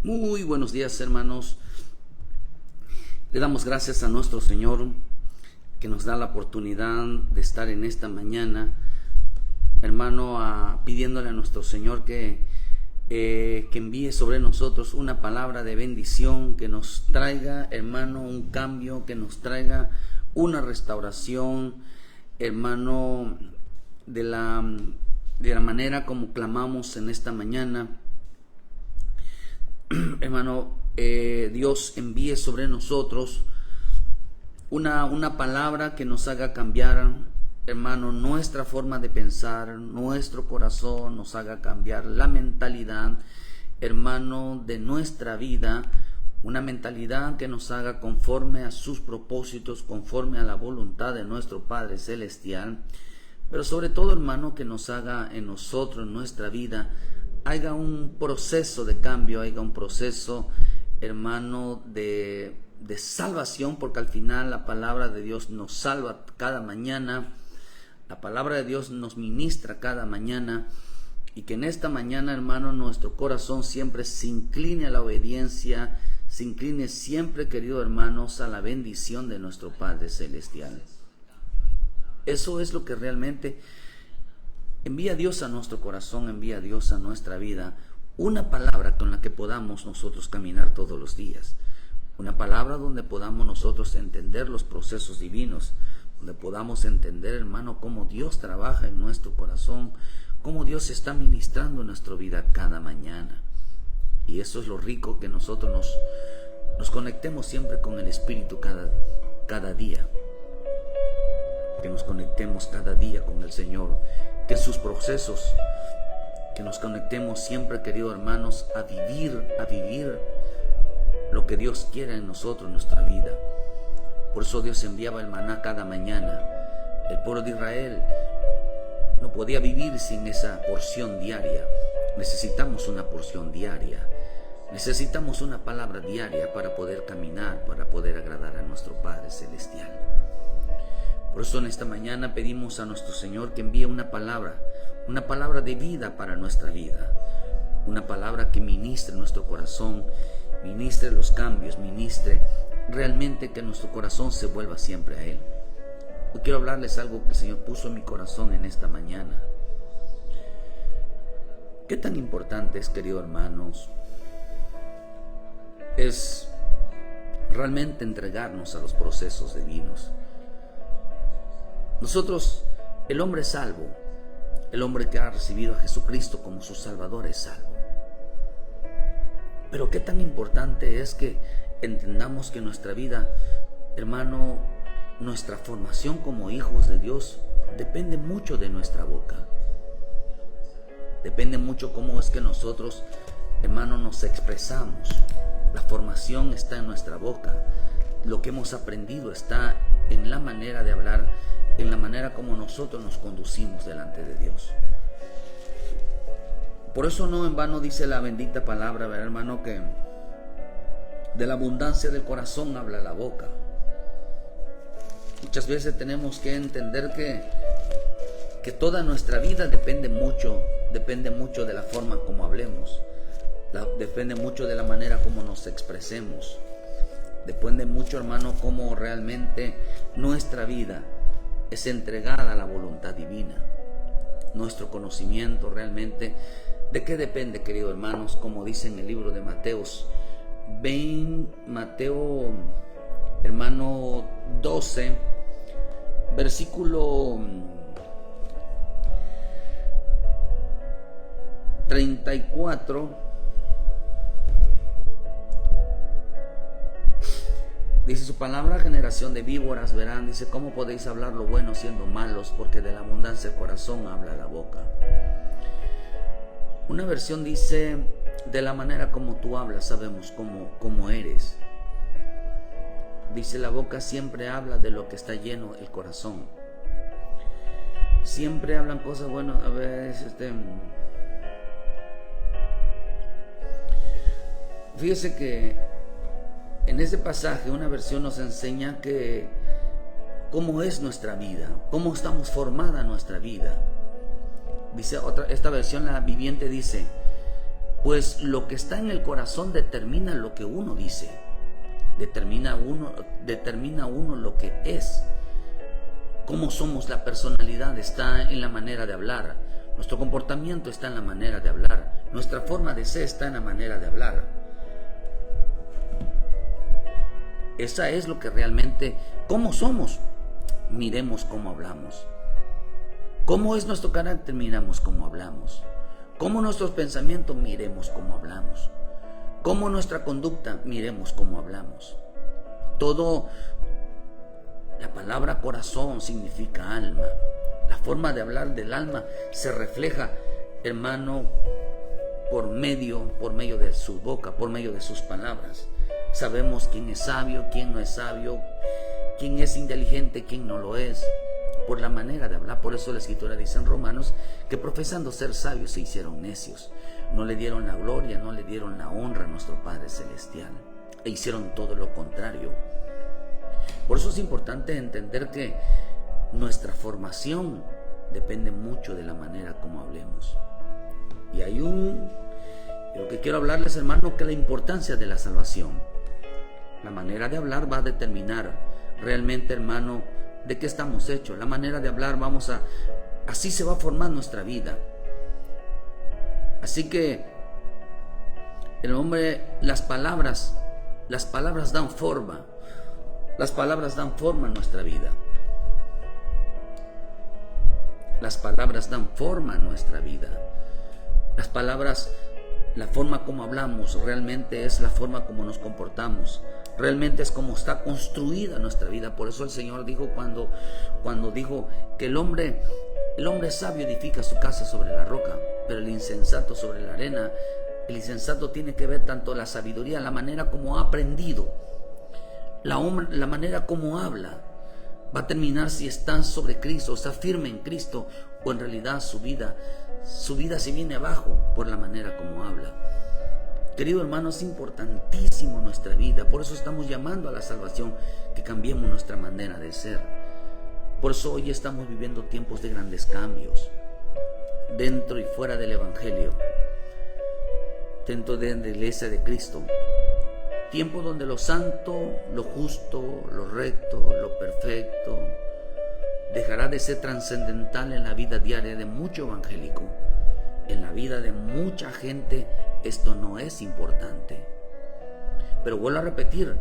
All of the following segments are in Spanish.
Muy buenos días, hermanos. Le damos gracias a nuestro Señor que nos da la oportunidad de estar en esta mañana, hermano, pidiéndole a nuestro Señor que envíe sobre nosotros una palabra de bendición, que nos traiga, hermano, un cambio, que nos traiga una restauración, hermano, de la manera como clamamos en esta mañana. Hermano, Dios envíe sobre nosotros una palabra que nos haga cambiar, hermano, nuestra forma de pensar, nuestro corazón, nos haga cambiar la mentalidad, hermano, de nuestra vida, una mentalidad que nos haga conforme a sus propósitos, conforme a la voluntad de nuestro Padre Celestial, pero sobre todo, hermano, que nos haga en nosotros, en nuestra vida, haya un proceso de cambio, haya un proceso, hermano, de salvación, porque al final la palabra de Dios nos salva cada mañana, la palabra de Dios nos ministra cada mañana, y que en esta mañana, hermano, nuestro corazón siempre se incline a la obediencia, se incline siempre, queridos hermanos, a la bendición de nuestro Padre Celestial. Eso es lo que realmente envía Dios a nuestro corazón, envía Dios a nuestra vida, una palabra con la que podamos nosotros caminar todos los días, una palabra donde podamos nosotros entender los procesos divinos, donde podamos entender, hermano, cómo Dios trabaja en nuestro corazón, cómo Dios está ministrando en nuestra vida cada mañana. Y eso es lo rico, que nosotros nos conectemos siempre con el Espíritu cada día, que nos conectemos cada día con el Señor, que sus procesos, que nos conectemos siempre, queridos hermanos, a vivir lo que Dios quiere en nosotros, en nuestra vida. Por eso Dios enviaba el maná cada mañana. El pueblo de Israel no podía vivir sin esa porción diaria. Necesitamos una porción diaria. Necesitamos una palabra diaria para poder caminar, para poder agradar a nuestro Padre Celestial. Por eso en esta mañana pedimos a nuestro Señor que envíe una palabra de vida para nuestra vida, una palabra que ministre nuestro corazón, ministre los cambios, ministre realmente que nuestro corazón se vuelva siempre a Él. Yo quiero hablarles algo que el Señor puso en mi corazón en esta mañana. ¿Qué tan importante es, queridos hermanos, es realmente entregarnos a los procesos divinos? Nosotros, el hombre salvo, el hombre que ha recibido a Jesucristo como su Salvador, es salvo. Pero qué tan importante es que entendamos que nuestra vida, hermano, nuestra formación como hijos de Dios depende mucho de nuestra boca. Depende mucho cómo es que nosotros, hermano, nos expresamos. La formación está en nuestra boca. Lo que hemos aprendido está en la manera de hablar, en la manera como nosotros nos conducimos delante de Dios. Por eso no en vano dice la bendita palabra, ¿verdad, hermano? Que de la abundancia del corazón habla la boca. Muchas veces tenemos que entender que toda nuestra vida depende mucho de la forma como hablemos, depende mucho de la manera como nos expresemos, depende mucho, hermano, cómo realmente nuestra vida es entregada a la voluntad divina. Nuestro conocimiento realmente, ¿de qué depende, queridos hermanos? Como dice en el libro de Mateo, hermano, 12, versículo 34, dice su palabra: generación de víboras, verán, dice, ¿cómo podéis hablar lo bueno siendo malos? Porque de la abundancia del corazón habla la boca. Una versión dice, de la manera como tú hablas sabemos cómo eres. Dice, la boca siempre habla de lo que está lleno el corazón. Siempre hablan cosas buenas. A veces, fíjese que en ese pasaje una versión nos enseña que cómo es nuestra vida, cómo estamos formada nuestra vida. Dice esta versión, la Viviente, dice: Pues lo que está en el corazón determina lo que uno dice, determina uno lo que es. Cómo somos, la personalidad está en la manera de hablar, nuestro comportamiento está en la manera de hablar, nuestra forma de ser está en la manera de hablar. Esa es lo que realmente, cómo somos, miremos cómo hablamos. Cómo es nuestro carácter, miramos cómo hablamos. Cómo nuestros pensamientos, miremos cómo hablamos. Cómo nuestra conducta, miremos cómo hablamos. Todo, la palabra corazón significa alma. La forma de hablar del alma se refleja, hermano, por medio de su boca, por medio de sus palabras. Sabemos quién es sabio, quién no es sabio, quién es inteligente, quién no lo es, por la manera de hablar. Por eso la Escritura dice en Romanos que profesando ser sabios se hicieron necios. No le dieron la gloria, no le dieron la honra a nuestro Padre Celestial, e hicieron todo lo contrario. Por eso es importante entender que nuestra formación depende mucho de la manera como hablemos. Y lo que quiero hablarles, hermano, que la importancia de la salvación. La manera de hablar va a determinar realmente, hermano, de qué estamos hechos. La manera de hablar así se va a formar nuestra vida. Así que el hombre, las palabras dan forma. Las palabras dan forma a nuestra vida. Las palabras dan forma a nuestra vida. Las palabras, la forma como hablamos, realmente es la forma como nos comportamos. Realmente es como está construida nuestra vida. Por eso el Señor dijo cuando dijo que el hombre sabio edifica su casa sobre la roca, pero el insensato sobre la arena. El insensato tiene que ver tanto la sabiduría, la manera como ha aprendido, la manera como habla, va a terminar si está sobre Cristo, está firme en Cristo, o en realidad su vida se viene abajo por la manera como habla. Querido hermano, es importantísimo nuestra vida. Por eso estamos llamando a la salvación, que cambiemos nuestra manera de ser. Por eso hoy estamos viviendo tiempos de grandes cambios, dentro y fuera del Evangelio, dentro de la iglesia de Cristo. Tiempo donde lo santo, lo justo, lo recto, lo perfecto dejará de ser trascendental en la vida diaria de mucho evangélico. En la vida de mucha gente esto no es importante. Pero vuelvo a repetir,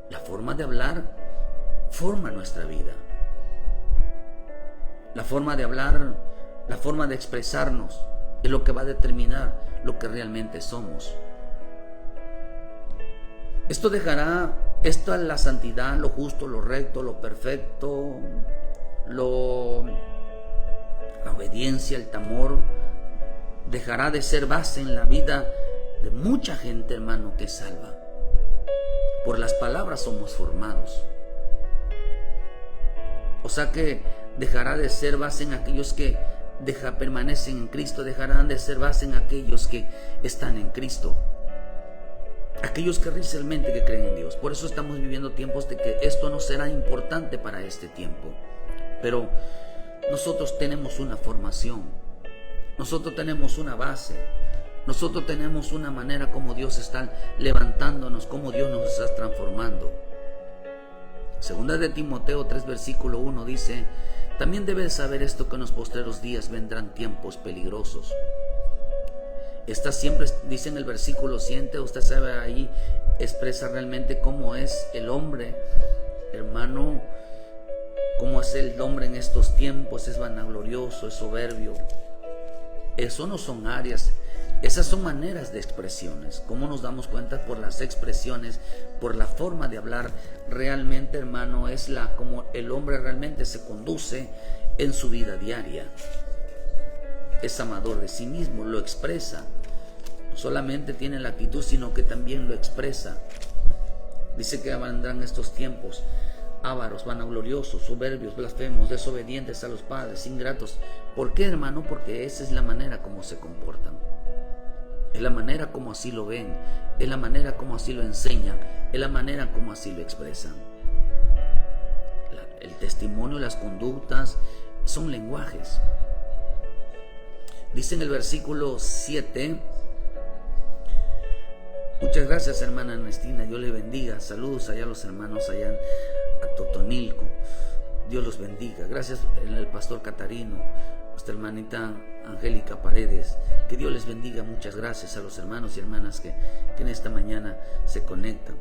la forma de hablar forma nuestra vida. La forma de hablar, la forma de expresarnos es lo que va a determinar lo que realmente somos. Esto es la santidad, lo justo, lo recto, lo perfecto, la obediencia, el temor, dejará de ser base en la vida de mucha gente, hermano, que es salva. Por las palabras somos formados. O sea que dejará de ser base en aquellos que permanecen en Cristo, dejarán de ser base en aquellos que están en Cristo. Aquellos que realmente que creen en Dios. Por eso estamos viviendo tiempos de que esto no será importante para este tiempo. Pero nosotros tenemos una formación. Nosotros tenemos una base. Nosotros tenemos una manera como Dios está levantándonos, como Dios nos está transformando. Segunda de Timoteo 3, versículo 1 dice: también debes saber esto, que en los postreros días vendrán tiempos peligrosos. Esta siempre dice en el versículo 7, usted sabe ahí, expresa realmente cómo es el hombre, hermano, cómo es el hombre en estos tiempos. Es vanaglorioso, es soberbio. Eso no son áreas, esas son maneras de expresiones. ¿Cómo nos damos cuenta? Por las expresiones, por la forma de hablar. Realmente, hermano, es como el hombre realmente se conduce en su vida diaria. Es amador de sí mismo, lo expresa. No solamente tiene la actitud, sino que también lo expresa. Dice que vendrán estos tiempos ávaros, vanagloriosos, soberbios, blasfemos, desobedientes a los padres, ingratos. ¿Por qué, hermano? Porque esa es la manera como se comportan. Es la manera como así lo ven, es la manera como así lo enseñan, es la manera como así lo expresan. El testimonio, las conductas son lenguajes. Dice en el versículo 7 Muchas gracias, hermana Ernestina. Dios le bendiga. Saludos allá a los hermanos allá a Totonilco. Dios los bendiga. Gracias el pastor Catarino, nuestra hermanita Angélica Paredes. Que Dios les bendiga. Muchas gracias a los hermanos y hermanas que en esta mañana se conectan.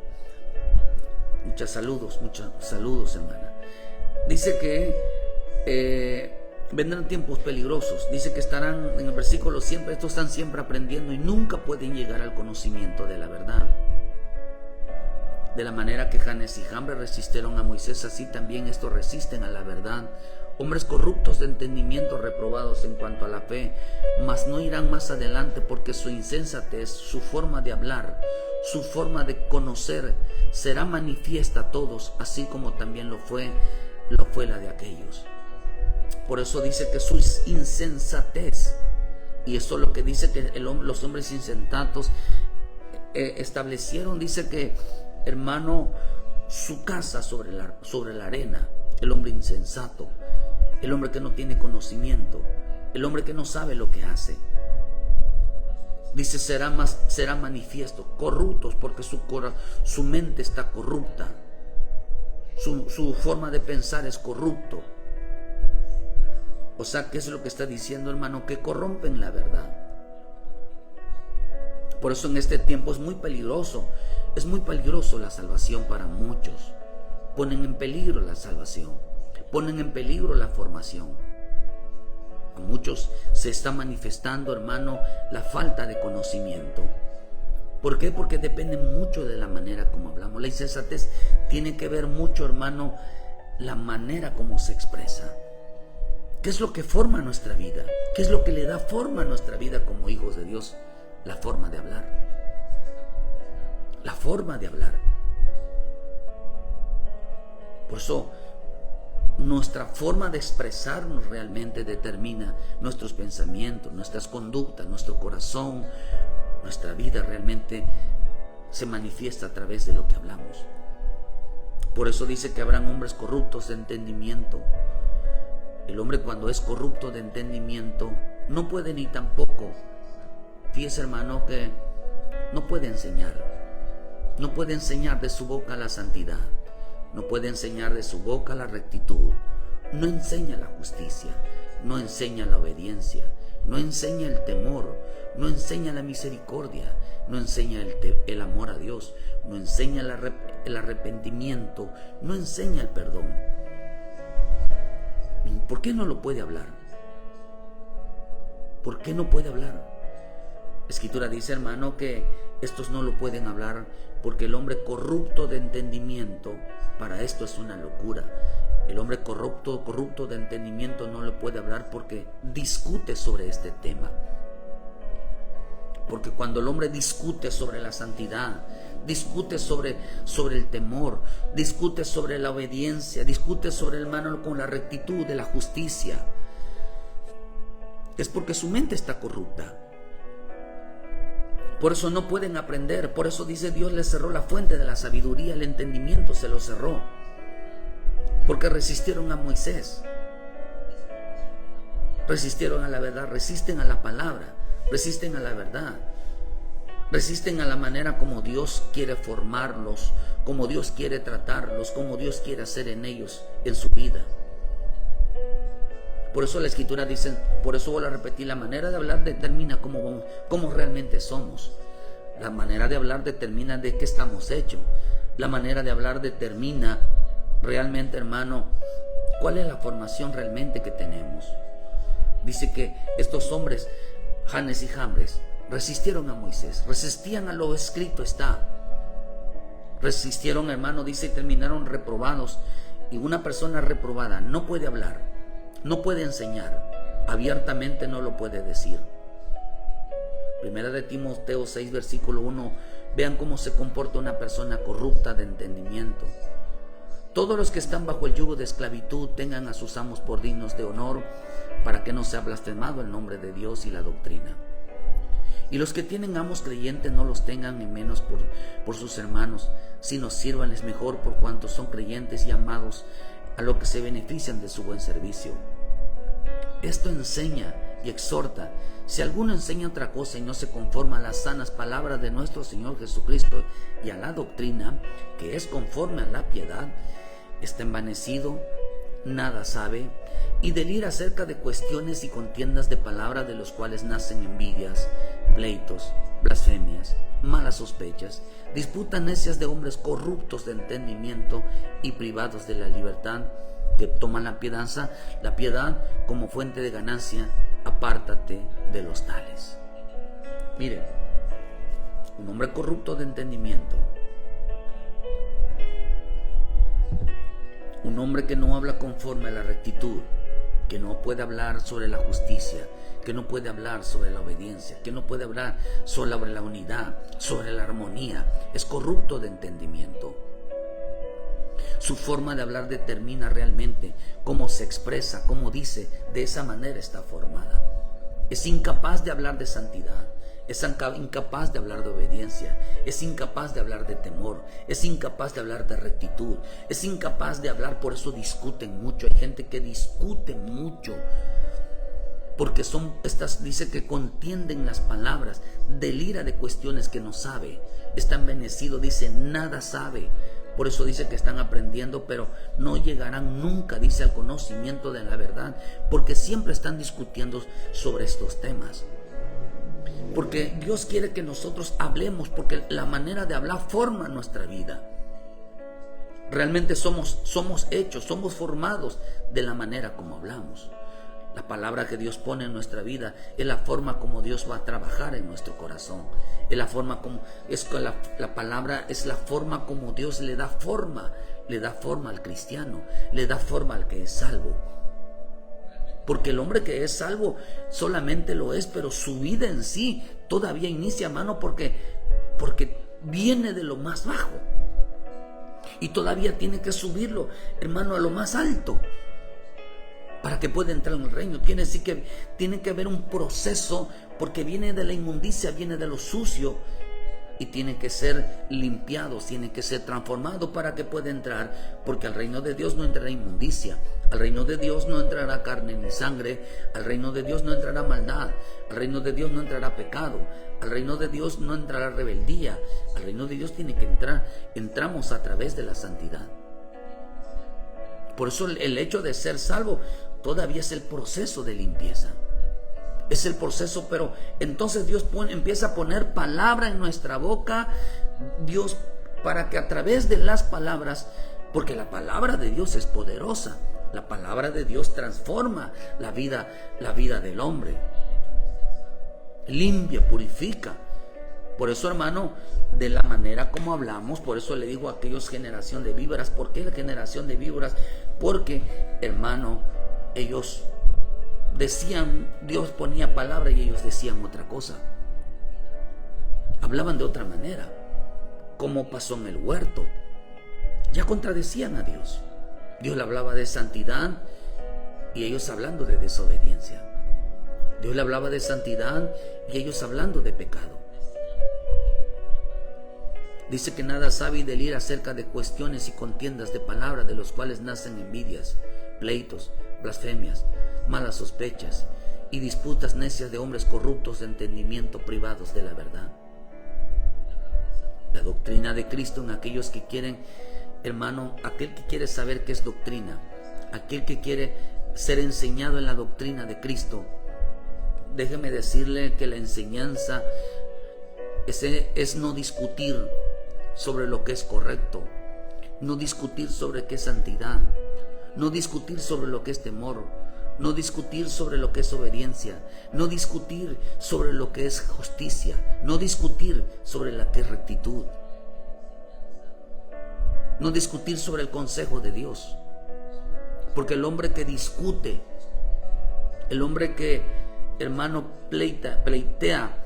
Muchos saludos, hermana. Dice que vendrán tiempos peligrosos. Dice que estarán, en el versículo siempre, estos están siempre aprendiendo y nunca pueden llegar al conocimiento de la verdad. De la manera que Janes y Jambres resistieron a Moisés, así también estos resisten a la verdad. Hombres corruptos de entendimiento, reprobados en cuanto a la fe, mas no irán más adelante, porque su insensatez, su forma de hablar, su forma de conocer, será manifiesta a todos, así como también lo fue la de aquellos. Por eso dice que su insensatez, y eso es lo que dice que los hombres insensatos establecieron, dice que, hermano, su casa sobre la arena. El hombre insensato, el hombre que no tiene conocimiento, el hombre que no sabe lo que hace. Dice será manifiesto, corruptos, porque su mente está corrupta, su forma de pensar es corrupto. O sea, ¿qué es lo que está diciendo, hermano? Que corrompen la verdad. Por eso en este tiempo es muy peligroso la salvación para muchos. Ponen en peligro la salvación, ponen en peligro la formación. A muchos se está manifestando, hermano, la falta de conocimiento. ¿Por qué? Porque depende mucho de la manera como hablamos. La insensatez tiene que ver mucho, hermano, la manera como se expresa. ¿Qué es lo que forma nuestra vida? ¿Qué es lo que le da forma a nuestra vida como hijos de Dios? La forma de hablar. La forma de hablar. Por eso, nuestra forma de expresarnos realmente determina nuestros pensamientos, nuestras conductas, nuestro corazón. Nuestra vida realmente se manifiesta a través de lo que hablamos. Por eso dice que habrán hombres corruptos de entendimiento. El hombre, cuando es corrupto de entendimiento, no puede ni tampoco, fíjese, hermano, que no puede enseñar. No puede enseñar de su boca la santidad. No puede enseñar de su boca la rectitud. No enseña la justicia. No enseña la obediencia. No enseña el temor. No enseña la misericordia. No enseña el amor a Dios. No enseña el arrepentimiento. No enseña el perdón. ¿Por qué no lo puede hablar? ¿Por qué no puede hablar? La Escritura dice, hermano, que estos no lo pueden hablar porque el hombre corrupto de entendimiento, para esto es una locura. El hombre corrupto de entendimiento no lo puede hablar porque discute sobre este tema. Porque cuando el hombre discute sobre la santidad, discute sobre el temor, discute sobre la obediencia, discute sobre el hermano con la rectitud de la justicia, es porque su mente está corrupta. Por eso no pueden aprender. Por eso dice Dios les cerró la fuente de la sabiduría, el entendimiento se lo cerró. Porque resistieron a Moisés, resistieron a la verdad, resisten a la palabra, resisten a la verdad, resisten a la manera como Dios quiere formarlos, como Dios quiere tratarlos, como Dios quiere hacer en ellos, en su vida. Por eso la Escritura dice, por eso vuelvo a repetir, la manera de hablar determina cómo realmente somos. La manera de hablar determina de qué estamos hechos. La manera de hablar determina realmente, hermano, cuál es la formación realmente que tenemos. Dice que estos hombres, Janes y Jambres, resistieron a Moisés, resistían a lo escrito está. Resistieron, hermano, dice, y terminaron reprobados. Y una persona reprobada no puede hablar, no puede enseñar, abiertamente no lo puede decir. Primera de Timoteo 6, versículo 1, vean cómo se comporta una persona corrupta de entendimiento. Todos los que están bajo el yugo de esclavitud tengan a sus amos por dignos de honor, para que no sea blasfemado el nombre de Dios y la doctrina. Y los que tienen amos creyentes no los tengan en menos por sus hermanos, sino sírvanles mejor por cuanto son creyentes y amados, a lo que se benefician de su buen servicio. Esto enseña y exhorta. Si alguno enseña otra cosa y no se conforma a las sanas palabras de nuestro Señor Jesucristo y a la doctrina que es conforme a la piedad, está envanecido, nada sabe, y delira acerca de cuestiones y contiendas de palabras, de los cuales nacen envidias, pleitos, blasfemias, malas sospechas, disputas necias de hombres corruptos de entendimiento y privados de la libertad, que toman la piedad como fuente de ganancia. Apártate de los tales. Mire, un hombre corrupto de entendimiento, un hombre que no habla conforme a la rectitud, que no puede hablar sobre la justicia, que no puede hablar sobre la obediencia, que no puede hablar sobre la unidad, sobre la armonía, es corrupto de entendimiento. Su forma de hablar determina realmente cómo se expresa, cómo dice, de esa manera está formada. Es incapaz de hablar de santidad, es incapaz de hablar de obediencia, es incapaz de hablar de temor, es incapaz de hablar de rectitud, es incapaz de hablar, por eso discuten mucho. Hay gente que discute mucho, porque dice que contienden las palabras, delira de cuestiones que no sabe, está envenecido, dice nada sabe. Por eso dice que están aprendiendo, pero no llegarán nunca, dice, al conocimiento de la verdad, porque siempre están discutiendo sobre estos temas. Porque Dios quiere que nosotros hablemos, porque la manera de hablar forma nuestra vida. Realmente somos hechos, somos formados de la manera como hablamos. La palabra que Dios pone en nuestra vida es la forma como Dios va a trabajar en nuestro corazón. Es la forma como la palabra es la forma como Dios le da forma al cristiano, le da forma al que es salvo. Porque el hombre que es salvo solamente lo es, pero su vida en sí todavía inicia, hermano, porque viene de lo más bajo y todavía tiene que subirlo, hermano, a lo más alto para que pueda entrar en el reino. Quiere decir que tiene que haber un proceso, porque viene de la inmundicia, viene de lo sucio, y tiene que ser limpiado, tiene que ser transformado para que pueda entrar, porque al reino de Dios no entrará inmundicia, al reino de Dios no entrará carne ni sangre, al reino de Dios no entrará maldad, al reino de Dios no entrará pecado, al reino de Dios no entrará rebeldía, al reino de Dios tiene que entramos a través de la santidad. Por eso el hecho de ser salvo todavía es el proceso de limpieza. Es el proceso, pero entonces Dios empieza a poner palabra en nuestra boca, Dios, para que a través de las palabras, porque la palabra de Dios es poderosa, la palabra de Dios transforma la vida del hombre, limpia, purifica. Por eso, hermano, de la manera como hablamos, por eso le digo a aquellos generación de víboras. ¿Por qué la generación de víboras? Porque, hermano, ellos decían, Dios ponía palabra y ellos decían otra cosa. Hablaban de otra manera, como pasó en el huerto. Ya contradecían a Dios. Dios le hablaba de santidad y ellos hablando de desobediencia. Dios le hablaba de santidad y ellos hablando de pecado. Dice que nada sabe y delira acerca de cuestiones y contiendas de palabras, de los cuales nacen envidias, pleitos, blasfemias, malas sospechas y disputas necias de hombres corruptos de entendimiento, privados de la verdad. La doctrina de Cristo en aquellos que quieren, hermano, aquel que quiere saber qué es doctrina, aquel que quiere ser enseñado en la doctrina de Cristo, déjeme decirle que la enseñanza es no discutir sobre lo que es correcto, no discutir sobre qué es santidad, no discutir sobre lo que es temor, no discutir sobre lo que es obediencia, no discutir sobre lo que es justicia, no discutir sobre la que es rectitud, no discutir sobre el consejo de Dios. Porque el hombre que discute, el hombre que, hermano, pleitea,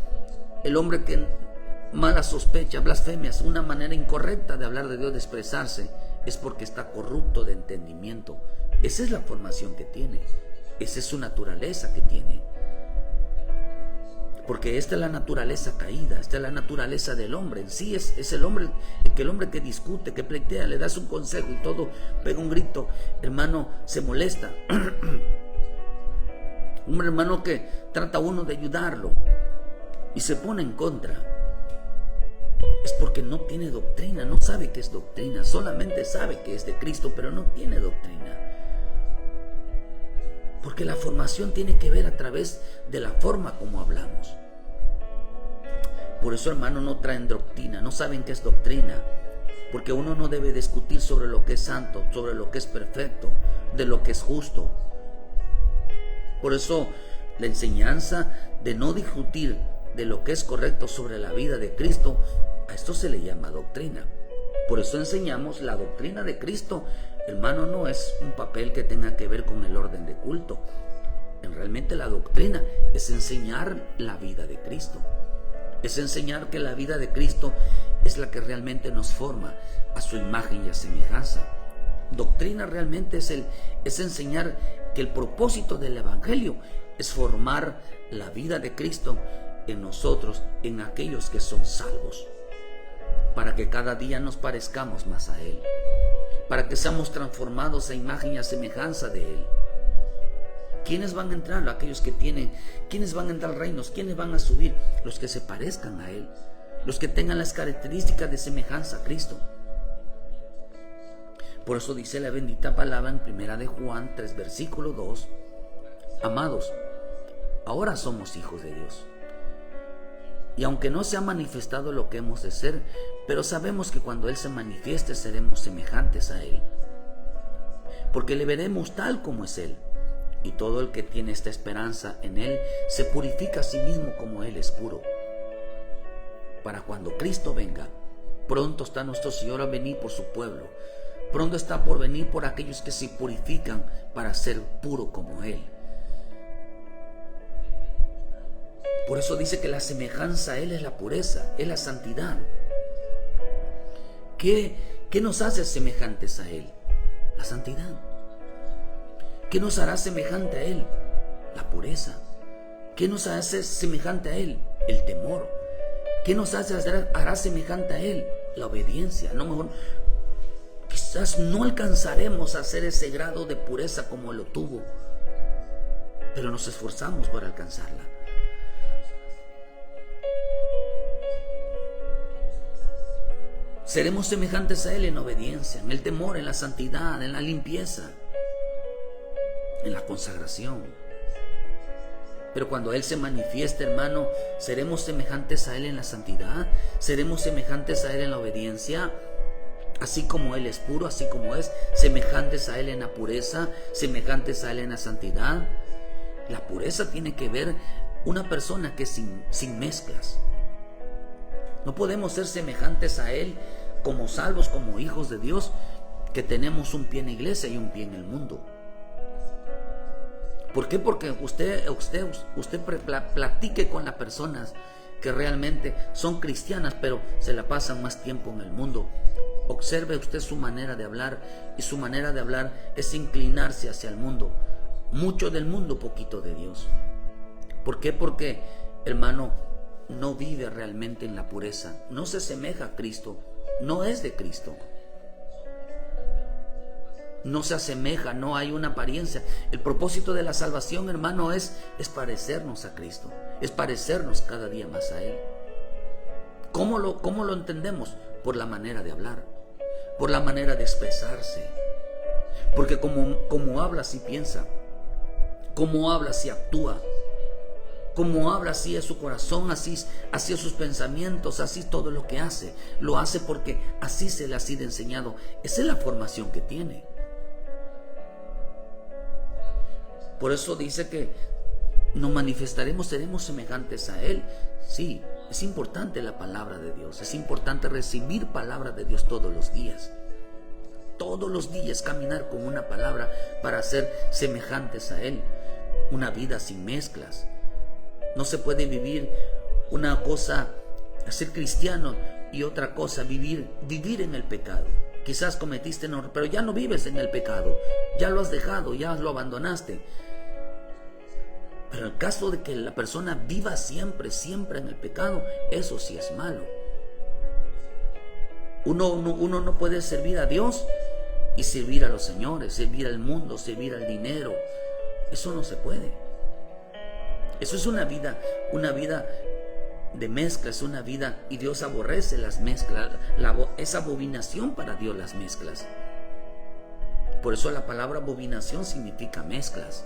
el hombre que mala sospecha, blasfemias, una manera incorrecta de hablar de Dios, de expresarse, es porque está corrupto de entendimiento. Esa es la formación que tiene, esa es su naturaleza que tiene. Porque esta es la naturaleza caída, esta es la naturaleza del hombre. En sí es el hombre que discute, que pleitea, le das un consejo y todo, pega un grito, hermano, se molesta. Un hermano que trata uno de ayudarlo y se pone en contra, es porque no tiene doctrina, no sabe qué es doctrina, solamente sabe que es de Cristo, pero no tiene doctrina. Porque la formación tiene que ver a través de la forma como hablamos. Por eso, hermano, no traen doctrina, no saben qué es doctrina. Porque uno no debe discutir sobre lo que es santo, sobre lo que es perfecto, de lo que es justo. Por eso, la enseñanza de no discutir de lo que es correcto sobre la vida de Cristo, a esto se le llama doctrina. Por eso enseñamos la doctrina de Cristo. Hermano, no es un papel que tenga que ver con el orden de culto. Realmente la doctrina es enseñar la vida de Cristo. Es enseñar que la vida de Cristo es la que realmente nos forma a su imagen y a semejanza. Doctrina realmente es enseñar que el propósito del Evangelio es formar la vida de Cristo en nosotros, en aquellos que son salvos, para que cada día nos parezcamos más a Él, para que seamos transformados a imagen y a semejanza de Él. ¿Quiénes van a entrar? Aquellos que tienen. ¿Quiénes van a entrar al reino? ¿Quiénes van a subir? Los que se parezcan a Él, los que tengan las características de semejanza a Cristo. Por eso dice la bendita palabra en 1 de Juan 3, versículo 2: amados, ahora somos hijos de Dios. Y aunque no se ha manifestado lo que hemos de ser, pero sabemos que cuando Él se manifieste seremos semejantes a Él, porque le veremos tal como es Él. Y todo el que tiene esta esperanza en Él se purifica a sí mismo como Él es puro. Para cuando Cristo venga, pronto está nuestro Señor a venir por su pueblo. Pronto está por venir por aquellos que se purifican para ser puro como Él. Por eso dice que la semejanza a Él es la pureza, es la santidad. ¿Qué nos hace semejantes a Él? La santidad. ¿Qué nos hará semejante a Él? La pureza. ¿Qué nos hace semejante a Él? El temor. ¿Qué nos hará semejante a Él? La obediencia. No, mejor, quizás no alcanzaremos a hacer ese grado de pureza como lo tuvo, pero nos esforzamos por alcanzarla. Seremos semejantes a Él en obediencia, en el temor, en la santidad, en la limpieza, en la consagración. Pero cuando Él se manifieste, hermano, seremos semejantes a Él en la santidad, seremos semejantes a Él en la obediencia, así como Él es puro, así como es, semejantes a Él en la pureza, semejantes a Él en la santidad. La pureza tiene que ver una persona que es sin mezclas. No podemos ser semejantes a Él como salvos, como hijos de Dios, que tenemos un pie en la iglesia y un pie en el mundo. ¿Por qué? Porque usted platique con las personas que realmente son cristianas, pero se la pasan más tiempo en el mundo. Observe usted su manera de hablar, y su manera de hablar es inclinarse hacia el mundo. Mucho del mundo, poquito de Dios. ¿Por qué? Porque, hermano, no vive realmente en la pureza, no se asemeja a Cristo, no es de Cristo. No se asemeja, no hay una apariencia. El propósito de la salvación, hermano, es parecernos a Cristo, es parecernos cada día más a Él. ¿Cómo lo entendemos? Por la manera de hablar, por la manera de expresarse. Porque como habla, así piensa, como habla, así actúa, como habla, así es su corazón, así es sus pensamientos, así es todo lo que hace. Lo hace porque así se le ha sido enseñado. Esa es la formación que tiene. Por eso dice que nos manifestaremos, seremos semejantes a Él. Sí, es importante la palabra de Dios. Es importante recibir palabra de Dios todos los días. Todos los días caminar con una palabra para ser semejantes a Él. Una vida sin mezclas. No se puede vivir una cosa, ser cristiano, y otra cosa, vivir en el pecado. Quizás cometiste error, pero ya no vives en el pecado. Ya lo has dejado, ya lo abandonaste. Pero en el caso de que la persona viva siempre en el pecado, eso sí es malo. Uno no puede servir a Dios y servir a los señores, servir al mundo, servir al dinero. Eso no se puede. Eso es una vida de mezclas, una vida, y Dios aborrece las mezclas. Es abominación para Dios las mezclas. Por eso la palabra abominación significa mezclas.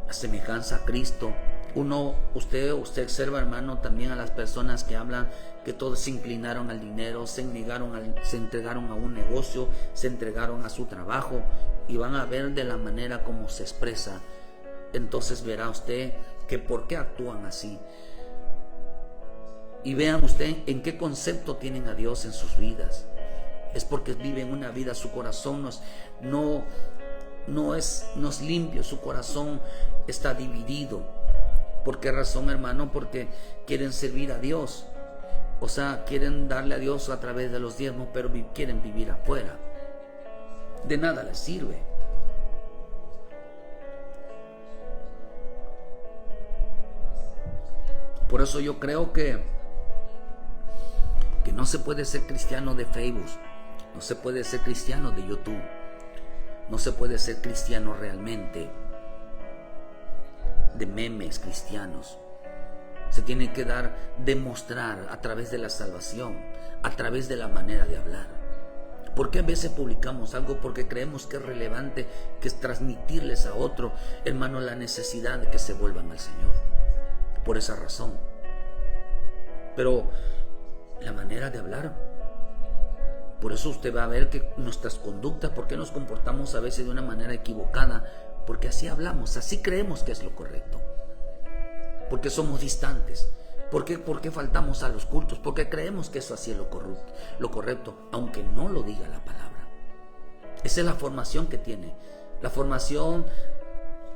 La semejanza a Cristo. Usted observa, hermano, también a las personas que hablan que todos se inclinaron al dinero, se entregaron a un negocio, se entregaron a su trabajo, y van a ver de la manera como se expresa. Entonces verá usted que por qué actúan así. Y vean usted en qué concepto tienen a Dios en sus vidas. Es porque viven una vida, su corazón no es limpio, su corazón está dividido. ¿Por qué razón, hermano? Porque quieren servir a Dios. O sea, quieren darle a Dios a través de los diezmos, pero quieren vivir afuera. De nada les sirve. Por eso yo creo que no se puede ser cristiano de Facebook, no se puede ser cristiano de YouTube, no se puede ser cristiano realmente de memes cristianos. Se tiene que demostrar a través de la salvación, a través de la manera de hablar. ¿Por qué a veces publicamos algo? Porque creemos que es relevante, que es transmitirles a otro, hermano, la necesidad de que se vuelvan al Señor. Por esa razón. Pero la manera de hablar, por eso usted va a ver que nuestras conductas, ¿por qué nos comportamos a veces de una manera equivocada? Porque así hablamos, así creemos que es lo correcto. Porque somos distantes. ¿Por qué faltamos a los cultos? Porque creemos que eso así es lo correcto, aunque no lo diga la palabra. Esa es la formación que tiene. La formación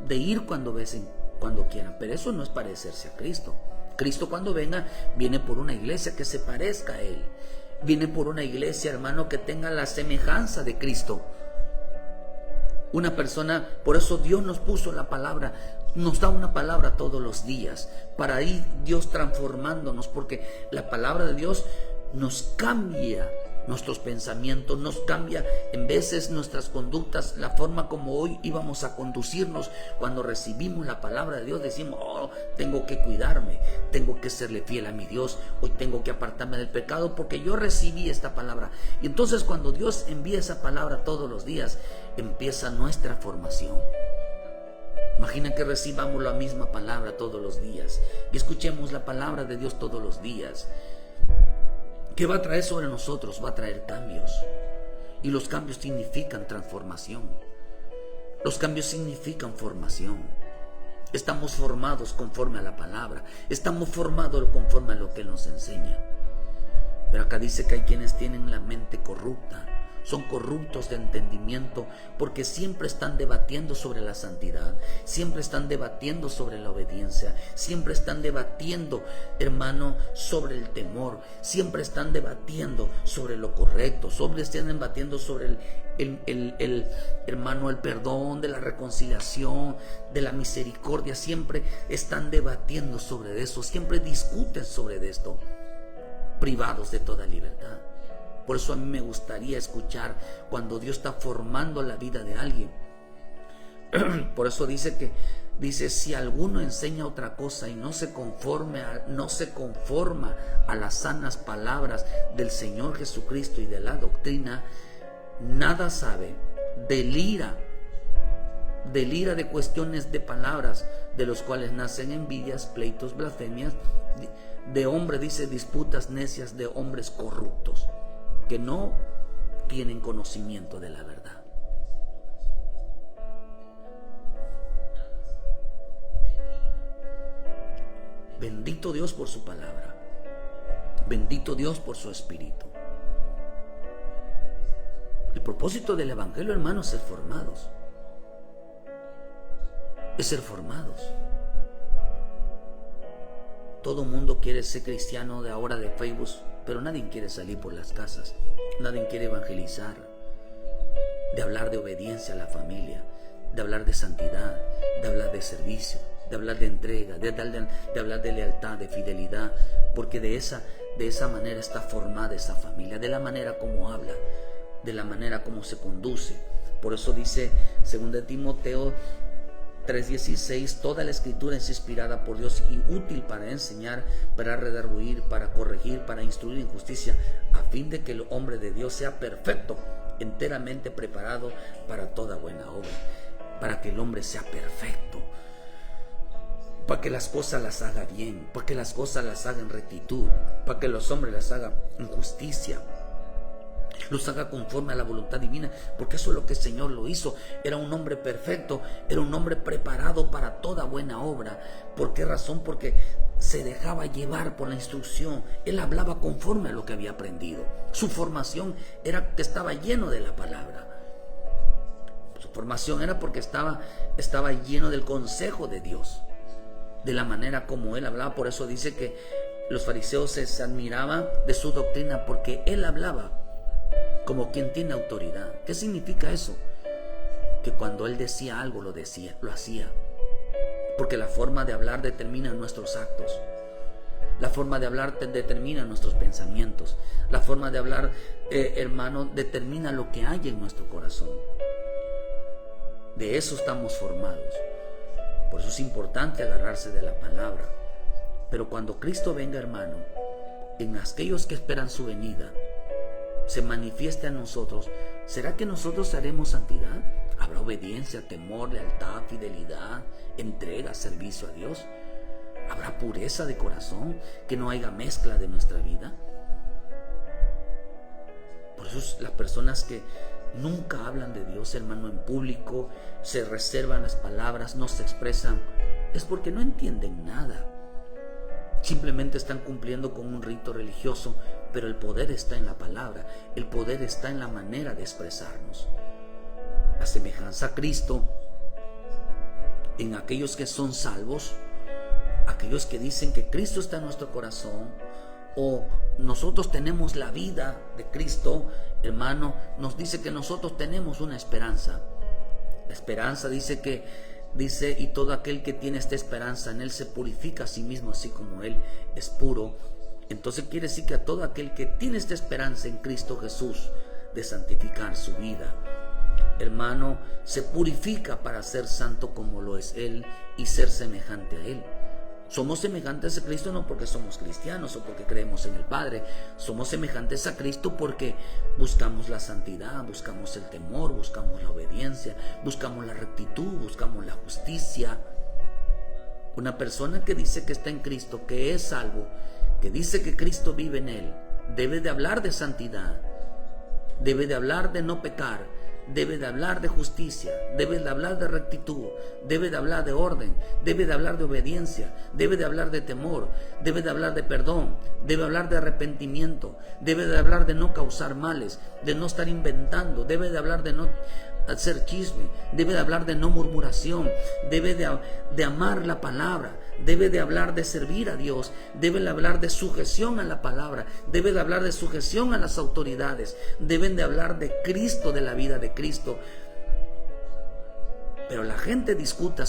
de ir cuando quieran. Pero eso no es parecerse a Cristo. Cristo, cuando venga, viene por una iglesia que se parezca a Él. Viene por una iglesia, hermano, que tenga la semejanza de Cristo. Una persona, por eso Dios nos puso la palabra, nos da una palabra todos los días, para ir Dios transformándonos, porque la palabra de Dios nos cambia nuestros pensamientos, nos cambia en veces nuestras conductas, la forma como hoy íbamos a conducirnos. Cuando recibimos la palabra de Dios decimos, tengo que cuidarme, tengo que serle fiel a mi Dios, hoy tengo que apartarme del pecado porque yo recibí esta palabra. Y entonces cuando Dios envía esa palabra todos los días, empieza nuestra formación. Imaginen que recibamos la misma palabra todos los días y escuchemos la palabra de Dios todos los días. ¿Qué va a traer sobre nosotros? Va a traer cambios. Y los cambios significan transformación. Los cambios significan formación. Estamos formados conforme a la palabra. Estamos formados conforme a lo que nos enseña. Pero acá dice que hay quienes tienen la mente corrupta. Son corruptos de entendimiento porque siempre están debatiendo sobre la santidad, siempre están debatiendo sobre la obediencia, siempre están debatiendo, hermano, sobre el temor, siempre están debatiendo sobre lo correcto, están debatiendo sobre hermano, el perdón, de la reconciliación, de la misericordia, siempre están debatiendo sobre eso, siempre discuten sobre esto, privados de toda libertad. Por eso a mí me gustaría escuchar cuando Dios está formando la vida de alguien. Por eso dice si alguno enseña otra cosa y no se conforma a las sanas palabras del Señor Jesucristo y de la doctrina, nada sabe, delira de cuestiones de palabras, de los cuales nacen envidias, pleitos, blasfemias, de hombres, dice, disputas necias de hombres corruptos, que no tienen conocimiento de la verdad. Bendito Dios por su palabra. Bendito Dios por su espíritu. El propósito del evangelio, hermanos, es ser formados. Es ser formados. Todo mundo quiere ser cristiano de ahora de Facebook, pero nadie quiere salir por las casas, nadie quiere evangelizar, de hablar de obediencia a la familia, de hablar de santidad, de hablar de servicio, de hablar de entrega, de hablar de lealtad, de fidelidad, porque de esa manera está formada esa familia, de la manera como habla, de la manera como se conduce. Por eso dice 2 Timoteo 3:16, toda la escritura es inspirada por Dios y útil para enseñar, para redarguir, para corregir, para instruir en justicia, a fin de que el hombre de Dios sea perfecto, enteramente preparado para toda buena obra. Para que el hombre sea perfecto, para que las cosas las haga bien, para que las cosas las haga en rectitud, para que los hombres las haga en justicia, los haga conforme a la voluntad divina, porque eso es lo que el Señor lo hizo. Era un hombre perfecto, era un hombre preparado para toda buena obra. ¿Por qué razón? Porque se dejaba llevar por la instrucción. Él hablaba conforme a lo que había aprendido. Su formación era que estaba lleno de la palabra. Su formación era porque estaba lleno del consejo de Dios, de la manera como él hablaba. Por eso dice que los fariseos se admiraban de su doctrina, porque él hablaba como quien tiene autoridad. ¿Qué significa eso? Que cuando él decía algo, lo hacía. Porque la forma de hablar determina nuestros actos. La forma de hablar determina nuestros pensamientos. La forma de hablar, hermano, determina lo que hay en nuestro corazón. De eso estamos formados. Por eso es importante agarrarse de la palabra. Pero cuando Cristo venga, hermano, en aquellos que esperan su venida, se manifieste a nosotros, ¿será que nosotros haremos santidad? ¿Habrá obediencia, temor, lealtad, fidelidad, entrega, servicio a Dios? ¿Habrá pureza de corazón, que no haya mezcla de nuestra vida? Por eso las personas que nunca hablan de Dios, hermano, en público, se reservan las palabras, no se expresan, es porque no entienden nada. Simplemente están cumpliendo con un rito religioso, pero el poder está en la palabra, el poder está en la manera de expresarnos. La semejanza a Cristo en aquellos que son salvos, aquellos que dicen que Cristo está en nuestro corazón, o nosotros tenemos la vida de Cristo, hermano, nos dice que nosotros tenemos una esperanza. La esperanza dice, y todo aquel que tiene esta esperanza en él se purifica a sí mismo, así como él es puro. Entonces quiere decir que a todo aquel que tiene esta esperanza en Cristo Jesús de santificar su vida, hermano, se purifica para ser santo como lo es él y ser semejante a él. Somos semejantes a Cristo no porque somos cristianos o porque creemos en el Padre. Somos semejantes a Cristo porque buscamos la santidad, buscamos el temor, buscamos la obediencia, buscamos la rectitud, buscamos la justicia. Una persona que dice que está en Cristo, que es salvo, que dice que Cristo vive en él, debe de hablar de santidad, debe de hablar de no pecar, debe de hablar de justicia, debe de hablar de rectitud, debe de hablar de orden, debe de hablar de obediencia, debe de hablar de temor, debe de hablar de perdón, debe hablar de arrepentimiento, debe de hablar de no causar males, de no estar inventando, debe de hablar de no hacer chisme, debe de hablar de no murmuración, debe de amar la palabra, debe de hablar de servir a Dios, debe de hablar de sujeción a la palabra, debe de hablar de sujeción a las autoridades, deben de hablar de Cristo, de la vida de Cristo. Pero la gente discuta,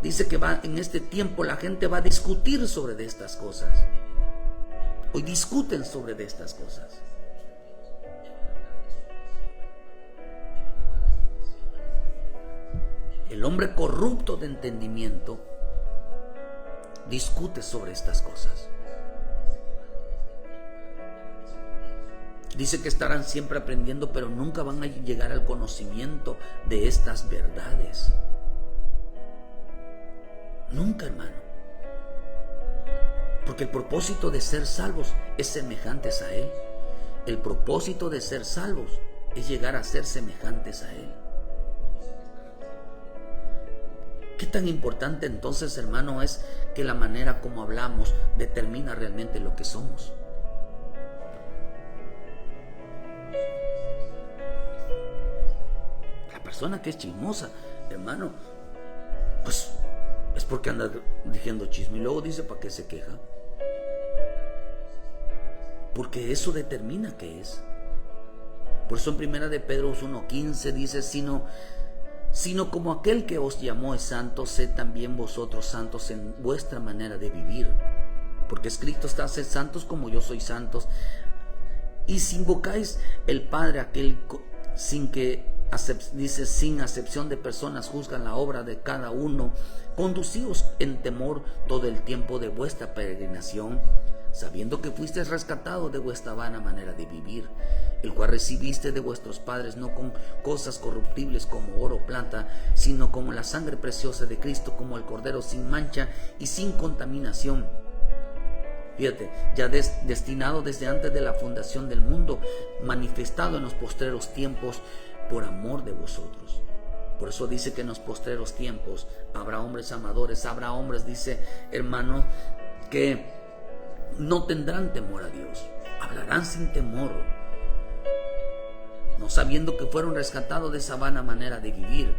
dice que en este tiempo la gente va a discutir sobre de estas cosas. Hoy discuten sobre de estas cosas. El hombre corrupto de entendimiento discute sobre estas cosas. Dice que estarán siempre aprendiendo, pero nunca van a llegar al conocimiento de estas verdades. Nunca, hermano. Porque el propósito de ser salvos es semejantes a Él. El propósito de ser salvos es llegar a ser semejantes a Él. ¿Qué tan importante entonces, hermano, es que la manera como hablamos determina realmente lo que somos? La persona que es chismosa, hermano, pues es porque anda diciendo chisme y luego dice para qué se queja. Porque eso determina qué es. Por eso en 1 de Pedro 1:15 dice, sino como aquel que os llamó es santo, sed también vosotros santos en vuestra manera de vivir. Porque escrito está, sed santos como yo soy santos. Y si invocáis el Padre sin que dice, sin acepción de personas juzgan la obra de cada uno. Conducíos en temor todo el tiempo de vuestra peregrinación, sabiendo que fuisteis rescatados de vuestra vana manera de vivir, el cual recibiste de vuestros padres, no con cosas corruptibles como oro o plata, sino como la sangre preciosa de Cristo, como el Cordero sin mancha y sin contaminación. Fíjate, ya destinado desde antes de la fundación del mundo, manifestado en los postreros tiempos por amor de vosotros. Por eso dice que en los postreros tiempos habrá hombres amadores, habrá hombres, dice, hermano, que no tendrán temor a Dios, hablarán sin temor, no sabiendo que fueron rescatados de esa vana manera de vivir.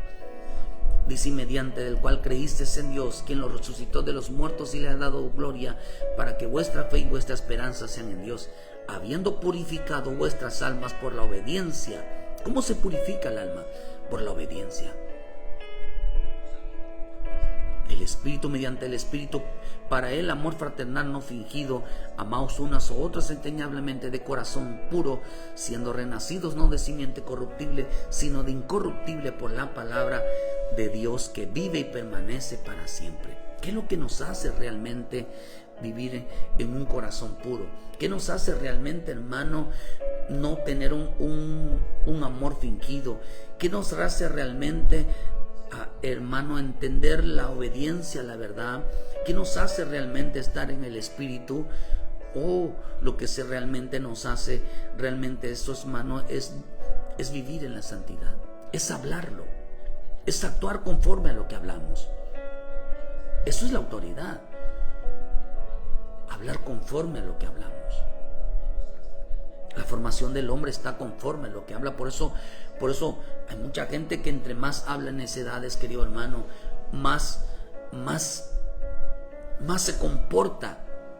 Dice, mediante del cual creísteis en Dios, quien los resucitó de los muertos y le ha dado gloria, para que vuestra fe y vuestra esperanza sean en Dios, habiendo purificado vuestras almas por la obediencia. ¿Cómo se purifica el alma? Por la obediencia. El Espíritu, mediante el Espíritu, para el amor fraternal no fingido, amaos unas a otras entrañablemente de corazón puro, siendo renacidos no de simiente corruptible, sino de incorruptible por la palabra de Dios que vive y permanece para siempre. ¿Qué es lo que nos hace realmente vivir en un corazón puro? ¿Qué nos hace realmente, hermano, no tener un amor fingido? ¿Qué nos hace realmente, hermano, entender la obediencia a la verdad? ¿Qué nos hace realmente estar en el Espíritu? Lo que realmente nos hace realmente eso, hermano, es vivir en la santidad, es hablarlo, es actuar conforme a lo que hablamos. Eso es la autoridad, hablar conforme a lo que hablamos. La formación del hombre está conforme a lo que habla. Por eso hay mucha gente que entre más habla en necedades, querido hermano, más se comporta,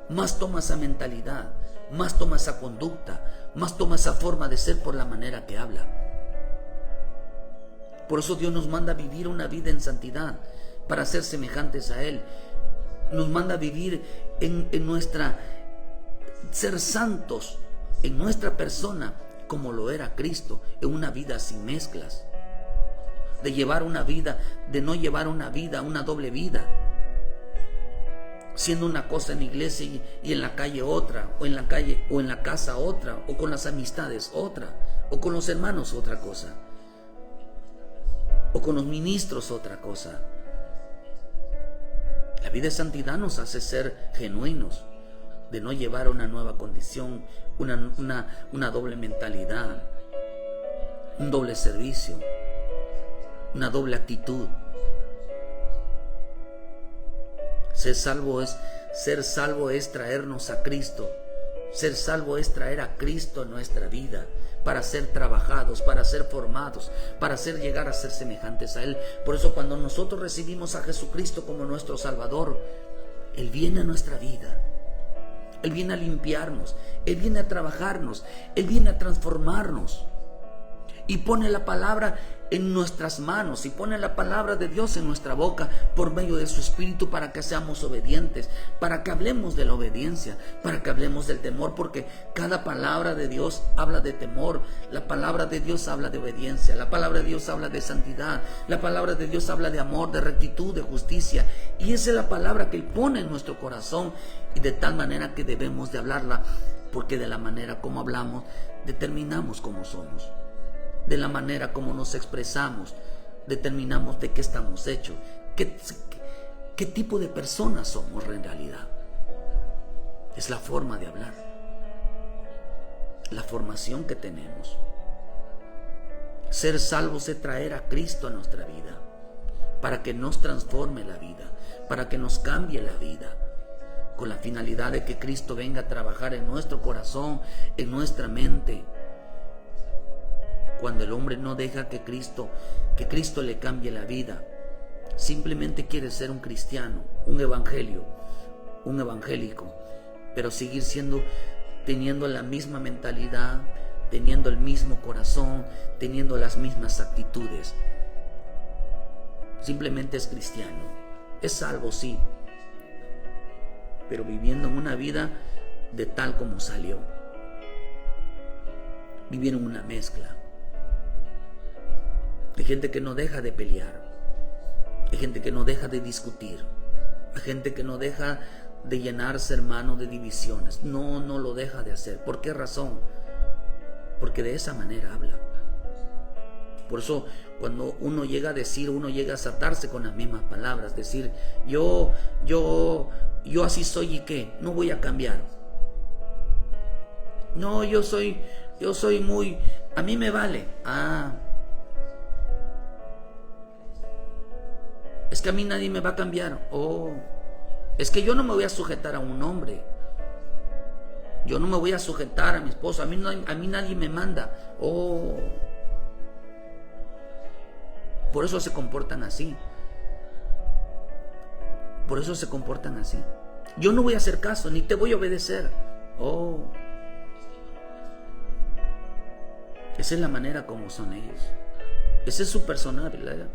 más toma esa mentalidad, más toma esa conducta, más toma esa forma de ser por la manera que habla. Por eso Dios nos manda a vivir una vida en santidad para ser semejantes a Él. Nos manda a vivir ser santos en nuestra persona como lo era Cristo, en una vida sin mezclas, de no llevar una doble vida, siendo una cosa en la iglesia y en la calle otra, o en la casa otra, o con las amistades otra, o con los hermanos otra cosa, o con los ministros otra cosa. La vida de santidad nos hace ser genuinos, de no llevar una nueva condición, una doble mentalidad, un doble servicio, una doble actitud. Ser salvo es traernos a Cristo. Ser salvo es traer a Cristo en nuestra vida, para ser trabajados, para ser formados, para llegar a ser semejantes a Él. Por eso cuando nosotros recibimos a Jesucristo como nuestro Salvador, Él viene a nuestra vida. Él viene a limpiarnos, Él viene a trabajarnos, Él viene a transformarnos. Y pone la palabra en nuestras manos y pone la palabra de Dios en nuestra boca por medio de su Espíritu, para que seamos obedientes, para que hablemos de la obediencia, para que hablemos del temor, porque cada palabra de Dios habla de temor, la palabra de Dios habla de obediencia, la palabra de Dios habla de santidad, la palabra de Dios habla de amor, de rectitud, de justicia, y esa es la palabra que Él pone en nuestro corazón, y de tal manera que debemos de hablarla, porque de la manera como hablamos determinamos cómo somos. De la manera como nos expresamos, determinamos de qué estamos hechos, qué tipo de personas somos en realidad. Es la forma de hablar, la formación que tenemos. Ser salvos es traer a Cristo a nuestra vida, para que nos transforme la vida, para que nos cambie la vida, con la finalidad de que Cristo venga a trabajar en nuestro corazón, en nuestra mente. Cuando el hombre no deja que Cristo le cambie la vida, simplemente quiere ser un cristiano, un evangélico, pero seguir teniendo la misma mentalidad, teniendo el mismo corazón, teniendo las mismas actitudes. Simplemente es cristiano, es salvo, sí, pero viviendo en una vida de tal como salió, viviendo en una mezcla. Hay gente que no deja de pelear. Hay gente que no deja de discutir. Hay gente que no deja de llenarse, hermano, de divisiones. No lo deja de hacer. ¿Por qué razón? Porque de esa manera habla. Por eso cuando uno llega a decir, uno llega a atarse con las mismas palabras, decir, yo así soy y qué, no voy a cambiar. No, yo soy muy, a mí me vale. Es que a mí nadie me va a cambiar. Es que yo no me voy a sujetar a un hombre. Yo no me voy a sujetar a mi esposo. A mí nadie me manda. Por eso se comportan así. Por eso se comportan así. Yo no voy a hacer caso, ni te voy a obedecer. Esa es la manera como son ellos. Esa es su personalidad.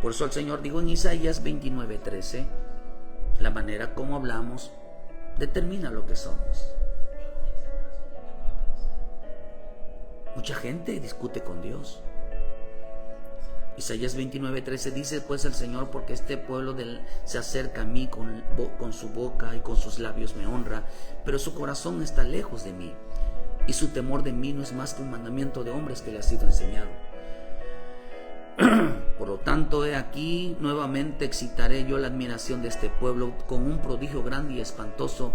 Por eso el Señor dijo en Isaías 29:13, la manera como hablamos determina lo que somos. Mucha gente discute con Dios. Isaías 29:13 dice pues el Señor, porque este pueblo se acerca a mí con su boca y con sus labios me honra, pero su corazón está lejos de mí, y su temor de mí no es más que un mandamiento de hombres que le ha sido enseñado. Por lo tanto, he aquí, nuevamente excitaré yo la admiración de este pueblo con un prodigio grande y espantoso.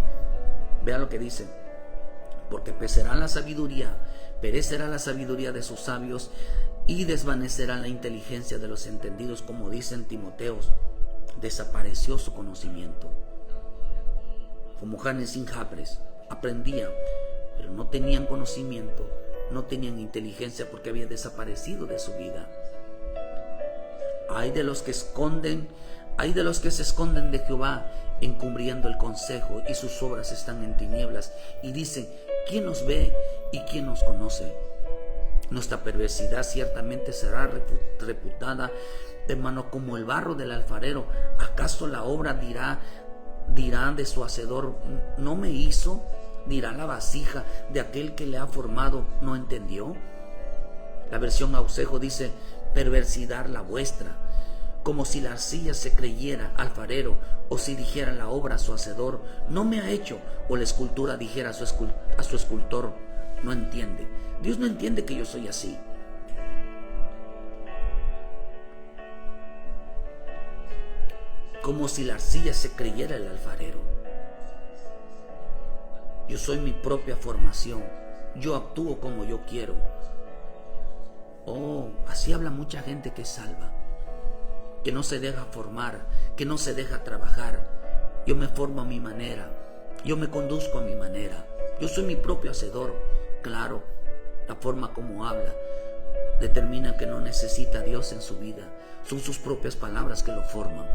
Vea lo que dice: porque perecerá la sabiduría de sus sabios, y desvanecerá la inteligencia de los entendidos, como dicen Timoteos, desapareció su conocimiento. Como Janes sin Jabres, aprendían, pero no tenían conocimiento, no tenían inteligencia, porque había desaparecido de su vida. Hay de los que se esconden de Jehová, encubriendo el consejo, y sus obras están en tinieblas, y dicen, ¿quién nos ve y quién nos conoce? Nuestra perversidad ciertamente será reputada, hermano, como el barro del alfarero. ¿Acaso la obra dirá de su hacedor, no me hizo? Dirá la vasija de aquel que le ha formado, ¿no entendió? La versión Ausejo dice, perversidad la vuestra, como si la arcilla se creyera alfarero, o si dijera la obra a su hacedor, no me ha hecho, o la escultura dijera a su escultor, no entiende. Dios no entiende que yo soy así. Como si la arcilla se creyera el alfarero. Yo soy mi propia formación. Yo actúo como yo quiero. Así habla mucha gente que es salva, que no se deja formar, que no se deja trabajar. Yo me formo a mi manera, yo me conduzco a mi manera, yo soy mi propio hacedor. Claro, la forma como habla determina que no necesita a Dios en su vida. Son sus propias palabras que lo forman.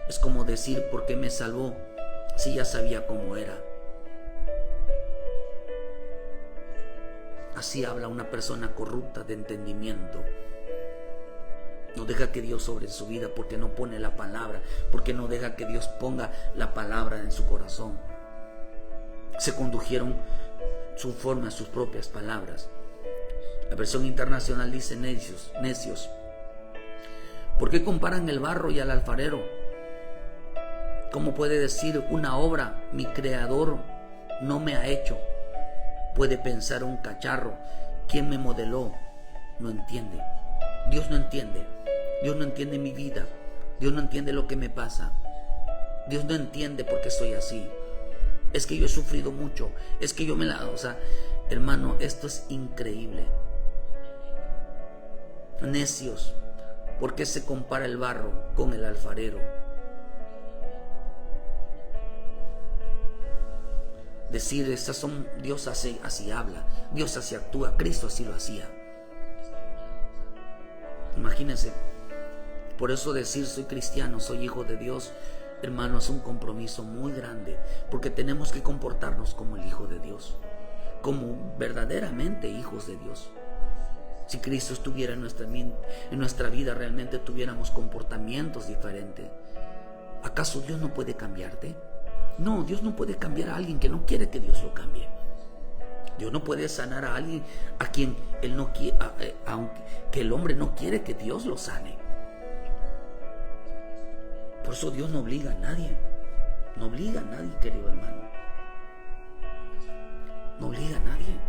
Es como decir, ¿por qué me salvó si ya sabía cómo era? Así habla una persona corrupta de entendimiento. No deja que Dios sobre su vida, porque no pone la palabra, porque no deja que Dios ponga la palabra en su corazón. Se condujeron conforme a sus propias palabras. La versión internacional dice necios. ¿Por qué comparan el barro y al alfarero? ¿Cómo puede decir una obra, mi creador no me ha hecho? Puede pensar un cacharro, ¿quién me modeló? No entiende. Dios no entiende. Dios no entiende mi vida. Dios no entiende lo que me pasa. Dios no entiende por qué soy así. Es que yo he sufrido mucho. Es que yo hermano, esto es increíble. Necios. ¿Por qué se compara el barro con el alfarero? Decir, Dios así habla, Dios así actúa, Cristo así lo hacía. Imagínense. Por eso decir soy cristiano, soy hijo de Dios, hermano, es un compromiso muy grande, porque tenemos que comportarnos como el Hijo de Dios, como verdaderamente hijos de Dios. Si Cristo estuviera en nuestra vida, realmente tuviéramos comportamientos diferentes. ¿Acaso Dios no puede cambiarte? No, Dios no puede cambiar a alguien que no quiere que Dios lo cambie. Dios no puede sanar a alguien a quien él no quiere, aunque que el hombre no quiere que Dios lo sane. Por eso Dios no obliga a nadie. No obliga a nadie, querido hermano. No obliga a nadie.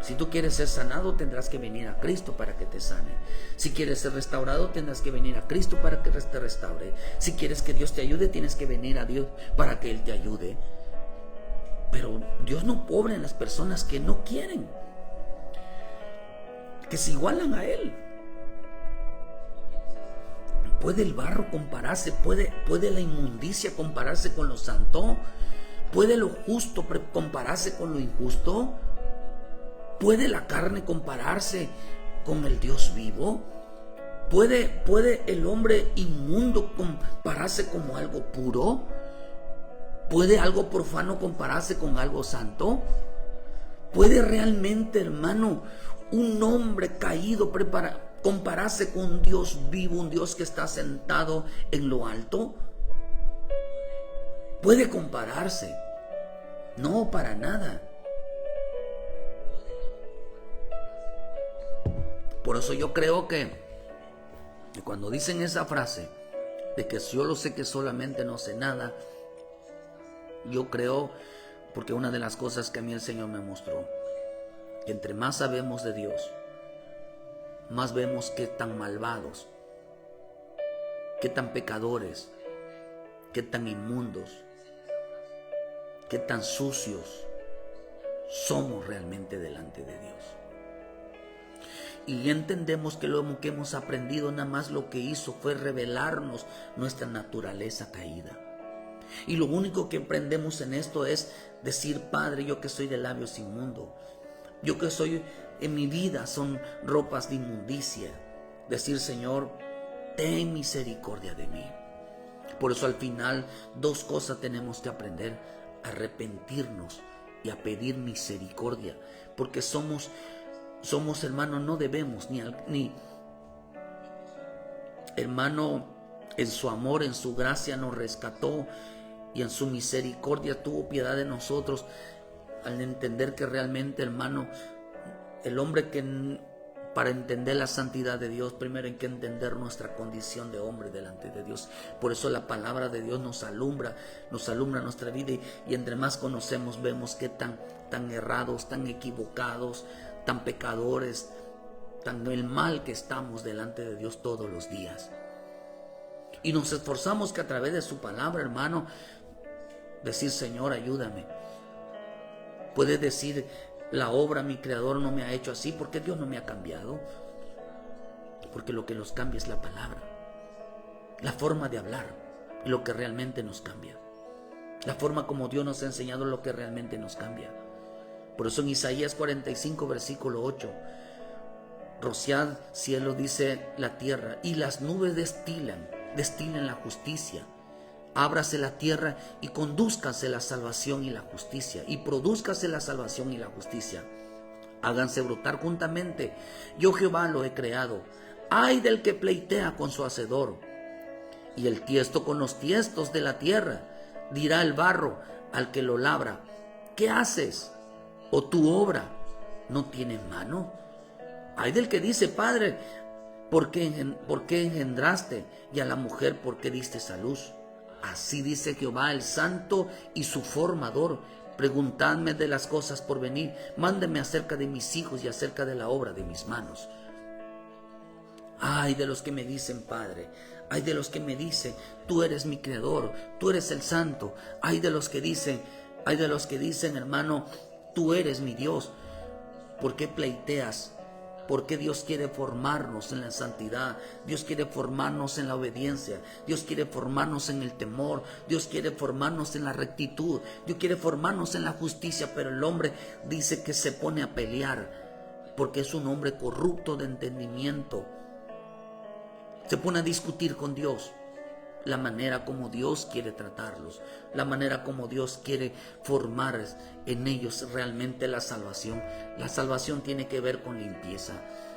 Si tú quieres ser sanado, tendrás que venir a Cristo para que te sane. Si quieres ser restaurado, tendrás que venir a Cristo para que te restaure. Si quieres que Dios te ayude, tienes que venir a Dios para que Él te ayude. Pero Dios no obra en las personas que no quieren, que se igualan a Él. ¿Puede el barro compararse? ¿Puede la inmundicia compararse con lo santo? ¿Puede lo justo compararse con lo injusto? ¿Puede la carne compararse con el Dios vivo? ¿Puede el hombre inmundo compararse como algo puro? ¿Puede algo profano compararse con algo santo? ¿Puede realmente, hermano, un hombre caído compararse con un Dios vivo, un Dios que está sentado en lo alto? ¿Puede compararse? No, para nada. Por eso yo creo que cuando dicen esa frase de que yo lo sé que solamente no sé nada, yo creo, porque una de las cosas que a mí el Señor me mostró, que entre más sabemos de Dios, más vemos qué tan malvados, qué tan pecadores, qué tan inmundos, qué tan sucios somos realmente delante de Dios. Y entendemos que lo que hemos aprendido nada más lo que hizo fue revelarnos nuestra naturaleza caída. Y lo único que aprendemos en esto es decir: Padre, yo que soy de labios inmundos, yo que soy en mi vida son ropas de inmundicia, decir: Señor, ten misericordia de mí. Por eso al final dos cosas tenemos que aprender: arrepentirnos y a pedir misericordia, porque somos hermanos, no debemos ni hermano, en su amor, en su gracia nos rescató y en su misericordia tuvo piedad de nosotros, al entender que realmente, hermano, el hombre que para entender la santidad de Dios, primero hay que entender nuestra condición de hombre delante de Dios. Por eso la palabra de Dios nos alumbra nuestra vida, y entre más conocemos, vemos que tan errados, tan equivocados, tan pecadores, tan el mal que estamos delante de Dios todos los días. Y nos esforzamos que a través de su palabra, hermano, decir: Señor, ayúdame. Puede decir: la obra, mi creador no me ha hecho así. ¿Por qué Dios no me ha cambiado? Porque lo que nos cambia es la palabra, la forma de hablar, lo que realmente nos cambia, la forma como Dios nos ha enseñado, lo que realmente nos cambia. Por eso en Isaías 45 versículo 8, rociad cielo, dice la tierra, y las nubes destilen la justicia. Ábrase la tierra y condúzcase la salvación y la justicia, y produzcase la salvación y la justicia. Háganse brotar juntamente, yo Jehová lo he creado. Ay del que pleitea con su hacedor, y el tiesto con los tiestos de la tierra. Dirá el barro al que lo labra: ¿qué haces? ¿O tu obra no tiene mano? Ay del que dice: Padre, ¿por qué engendraste? Y a la mujer, ¿por qué diste a luz? Así dice Jehová el Santo y su formador: preguntadme de las cosas por venir, mándeme acerca de mis hijos y acerca de la obra de mis manos. Ay de los que me dicen Padre, ay de los que me dicen: tú eres mi creador, tú eres el Santo. Ay de los que dicen, hermano, tú eres mi Dios. ¿Por qué pleiteas? Porque Dios quiere formarnos en la santidad, Dios quiere formarnos en la obediencia, Dios quiere formarnos en el temor, Dios quiere formarnos en la rectitud, Dios quiere formarnos en la justicia. Pero el hombre dice que se pone a pelear porque es un hombre corrupto de entendimiento. Se pone a discutir con Dios la manera como Dios quiere tratarlos, la manera como Dios quiere formar en ellos realmente la salvación. La salvación tiene que ver con limpieza.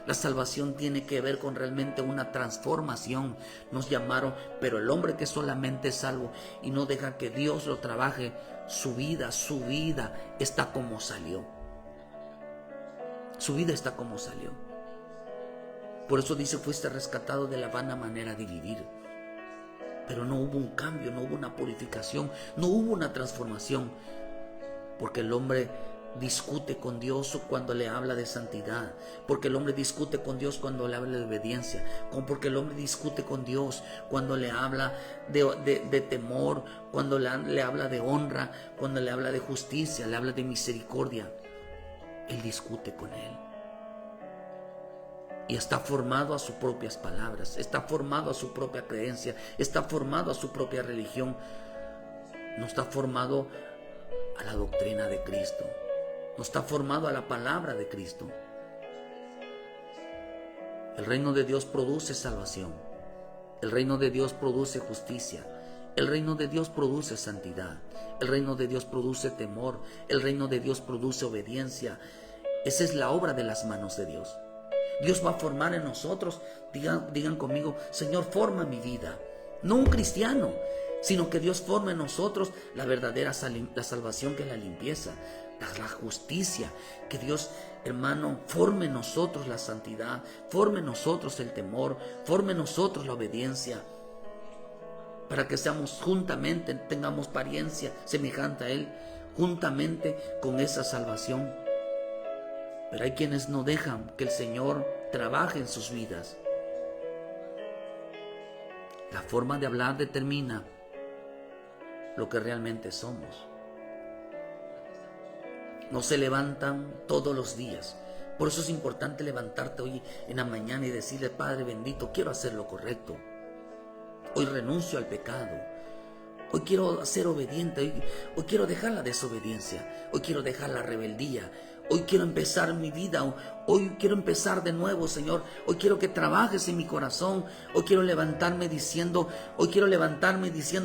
La salvación tiene que ver con realmente una transformación. Nos llamaron, pero el hombre que solamente es salvo y no deja que Dios lo trabaje, su vida está como salió. Su vida está como salió. Por eso dice, fuiste rescatado de la vana manera de vivir. Pero no hubo un cambio, no hubo una purificación, no hubo una transformación. Porque el hombre discute con Dios cuando le habla de santidad, porque el hombre discute con Dios cuando le habla de obediencia, porque el hombre discute con Dios cuando le habla de temor, cuando le habla de honra, cuando le habla de justicia, le habla de misericordia. Él discute con él y está formado a sus propias palabras, está formado a su propia creencia, está formado a su propia religión, no está formado a la doctrina de Cristo, no está formado a la palabra de Cristo. El reino de Dios produce salvación. El reino de Dios produce justicia. El reino de Dios produce santidad. El reino de Dios produce temor. El reino de Dios produce obediencia. Esa es la obra de las manos de Dios. Dios va a formar en nosotros. Digan conmigo, Señor, forma mi vida. No un cristiano, sino que Dios forme en nosotros la verdadera la salvación, que es la limpieza, la justicia. Que Dios, hermano, forme en nosotros la santidad, forme en nosotros el temor, forme en nosotros la obediencia, para que seamos juntamente, tengamos apariencia semejante a Él, juntamente con esa salvación. Pero hay quienes no dejan que el Señor trabaje en sus vidas. La forma de hablar determina lo que realmente somos. No se levantan todos los días. Por eso es importante levantarte hoy en la mañana y decirle, Padre bendito, quiero hacer lo correcto. Hoy renuncio al pecado. Hoy quiero ser obediente. Hoy quiero dejar la desobediencia. Hoy quiero dejar la rebeldía. Hoy quiero empezar mi vida. Hoy quiero empezar de nuevo, Señor. Hoy quiero que trabajes en mi corazón. Hoy quiero levantarme diciendo,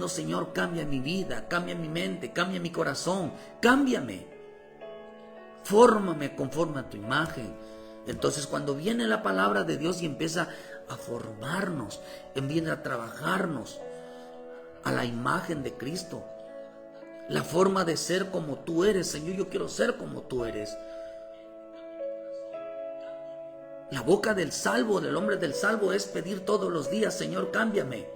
Señor, cambia mi vida, cambia mi mente, cambia mi corazón, cámbiame. Fórmame conforme a tu imagen. Entonces, cuando viene la palabra de Dios y empieza a formarnos, viene a trabajarnos a la imagen de Cristo, la forma de ser como tú eres, Señor, yo quiero ser como tú eres. La boca del salvo, del hombre del salvo, es pedir todos los días, Señor, cámbiame.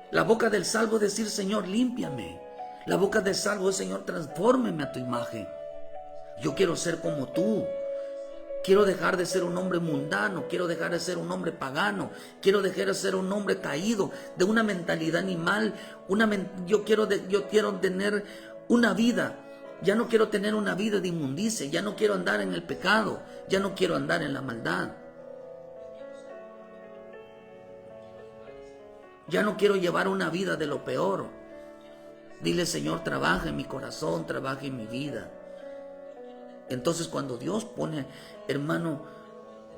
La boca del salvo es decir, Señor, límpiame. La boca del salvo es, Señor, transfórmeme a tu imagen. Yo quiero ser como tú. Quiero dejar de ser un hombre mundano, quiero dejar de ser un hombre pagano, quiero dejar de ser un hombre caído, de una mentalidad animal. Yo quiero tener una vida. Ya no quiero tener una vida de inmundicia, ya no quiero andar en el pecado, ya no quiero andar en la maldad. Ya no quiero llevar una vida de lo peor. Dile, Señor, trabaja en mi corazón, trabaja en mi vida. Entonces, cuando Dios pone, hermano,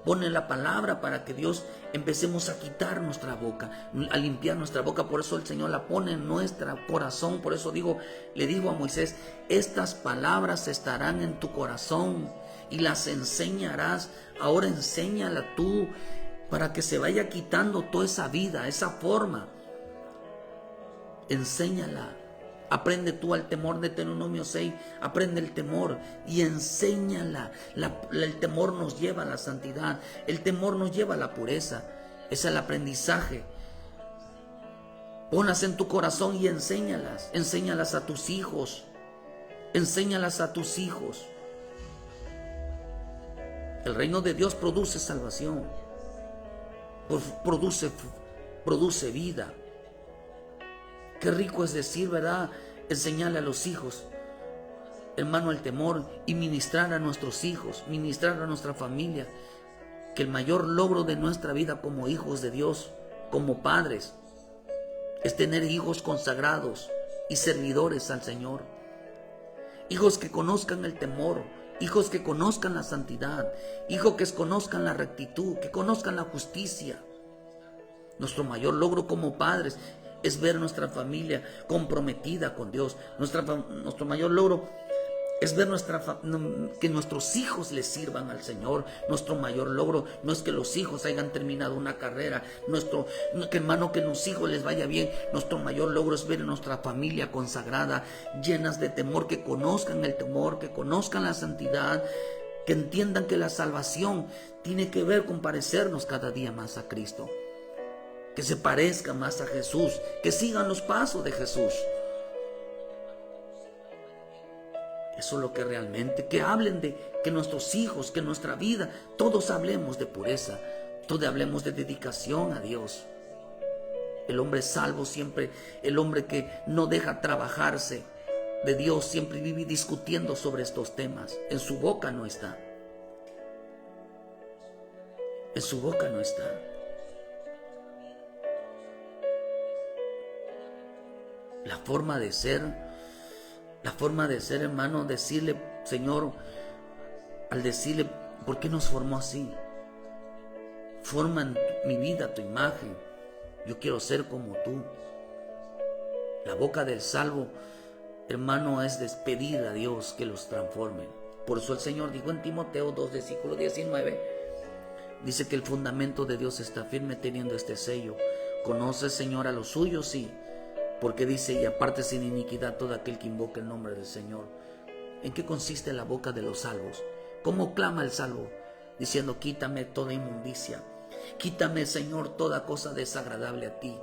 pone la palabra para que Dios empecemos a quitar nuestra boca, a limpiar nuestra boca. Por eso el Señor la pone en nuestro corazón. Por eso le digo a Moisés, estas palabras estarán en tu corazón y las enseñarás. Ahora enséñala tú para que se vaya quitando toda esa vida, esa forma. Enséñala. Aprende tú al temor de Deuteronomio 6, aprende el temor y enséñala. El temor nos lleva a la santidad, el temor nos lleva a la pureza. Es el aprendizaje. Ponlas en tu corazón y enséñalas a tus hijos, enséñalas a tus hijos. El reino de Dios produce salvación, produce vida. Qué rico es decir, ¿verdad? Enseñarle a los hijos, hermano, el temor y ministrar a nuestros hijos, ministrar a nuestra familia. Que el mayor logro de nuestra vida como hijos de Dios, como padres, es tener hijos consagrados y servidores al Señor. Hijos que conozcan el temor, hijos que conozcan la santidad, hijos que conozcan la rectitud, que conozcan la justicia. Nuestro mayor logro como padres es ver nuestra familia comprometida con Dios. Nuestro mayor logro es ver que nuestros hijos le sirvan al Señor. Nuestro mayor logro no es que los hijos hayan terminado una carrera, hermano, que los hijos les vaya bien. Nuestro mayor logro es ver a nuestra familia consagrada, llenas de temor, que conozcan el temor, que conozcan la santidad, que entiendan que la salvación tiene que ver con parecernos cada día más a Cristo, que se parezcan más a Jesús, que sigan los pasos de Jesús. Eso es lo que realmente, que hablen de que nuestros hijos, que nuestra vida, todos hablemos de pureza, todos hablemos de dedicación a Dios. El hombre salvo siempre, el hombre que no deja trabajarse de Dios, siempre vive discutiendo sobre estos temas. En su boca no está. En su boca no está. La forma de ser, hermano, decirle, Señor, al decirle, ¿por qué nos formó así? Forma en mi vida tu imagen. Yo quiero ser como tú. La boca del salvo, hermano, es despedir a Dios que los transforme. Por eso el Señor dijo en Timoteo 2, versículo 19, dice que el fundamento de Dios está firme teniendo este sello. ¿Conoce, Señor, a los suyos? Sí. Porque dice, y aparte sin iniquidad todo aquel que invoca el nombre del Señor. ¿En qué consiste la boca de los salvos? ¿Cómo clama el salvo? Diciendo, quítame toda inmundicia. Quítame, Señor, toda cosa desagradable a ti.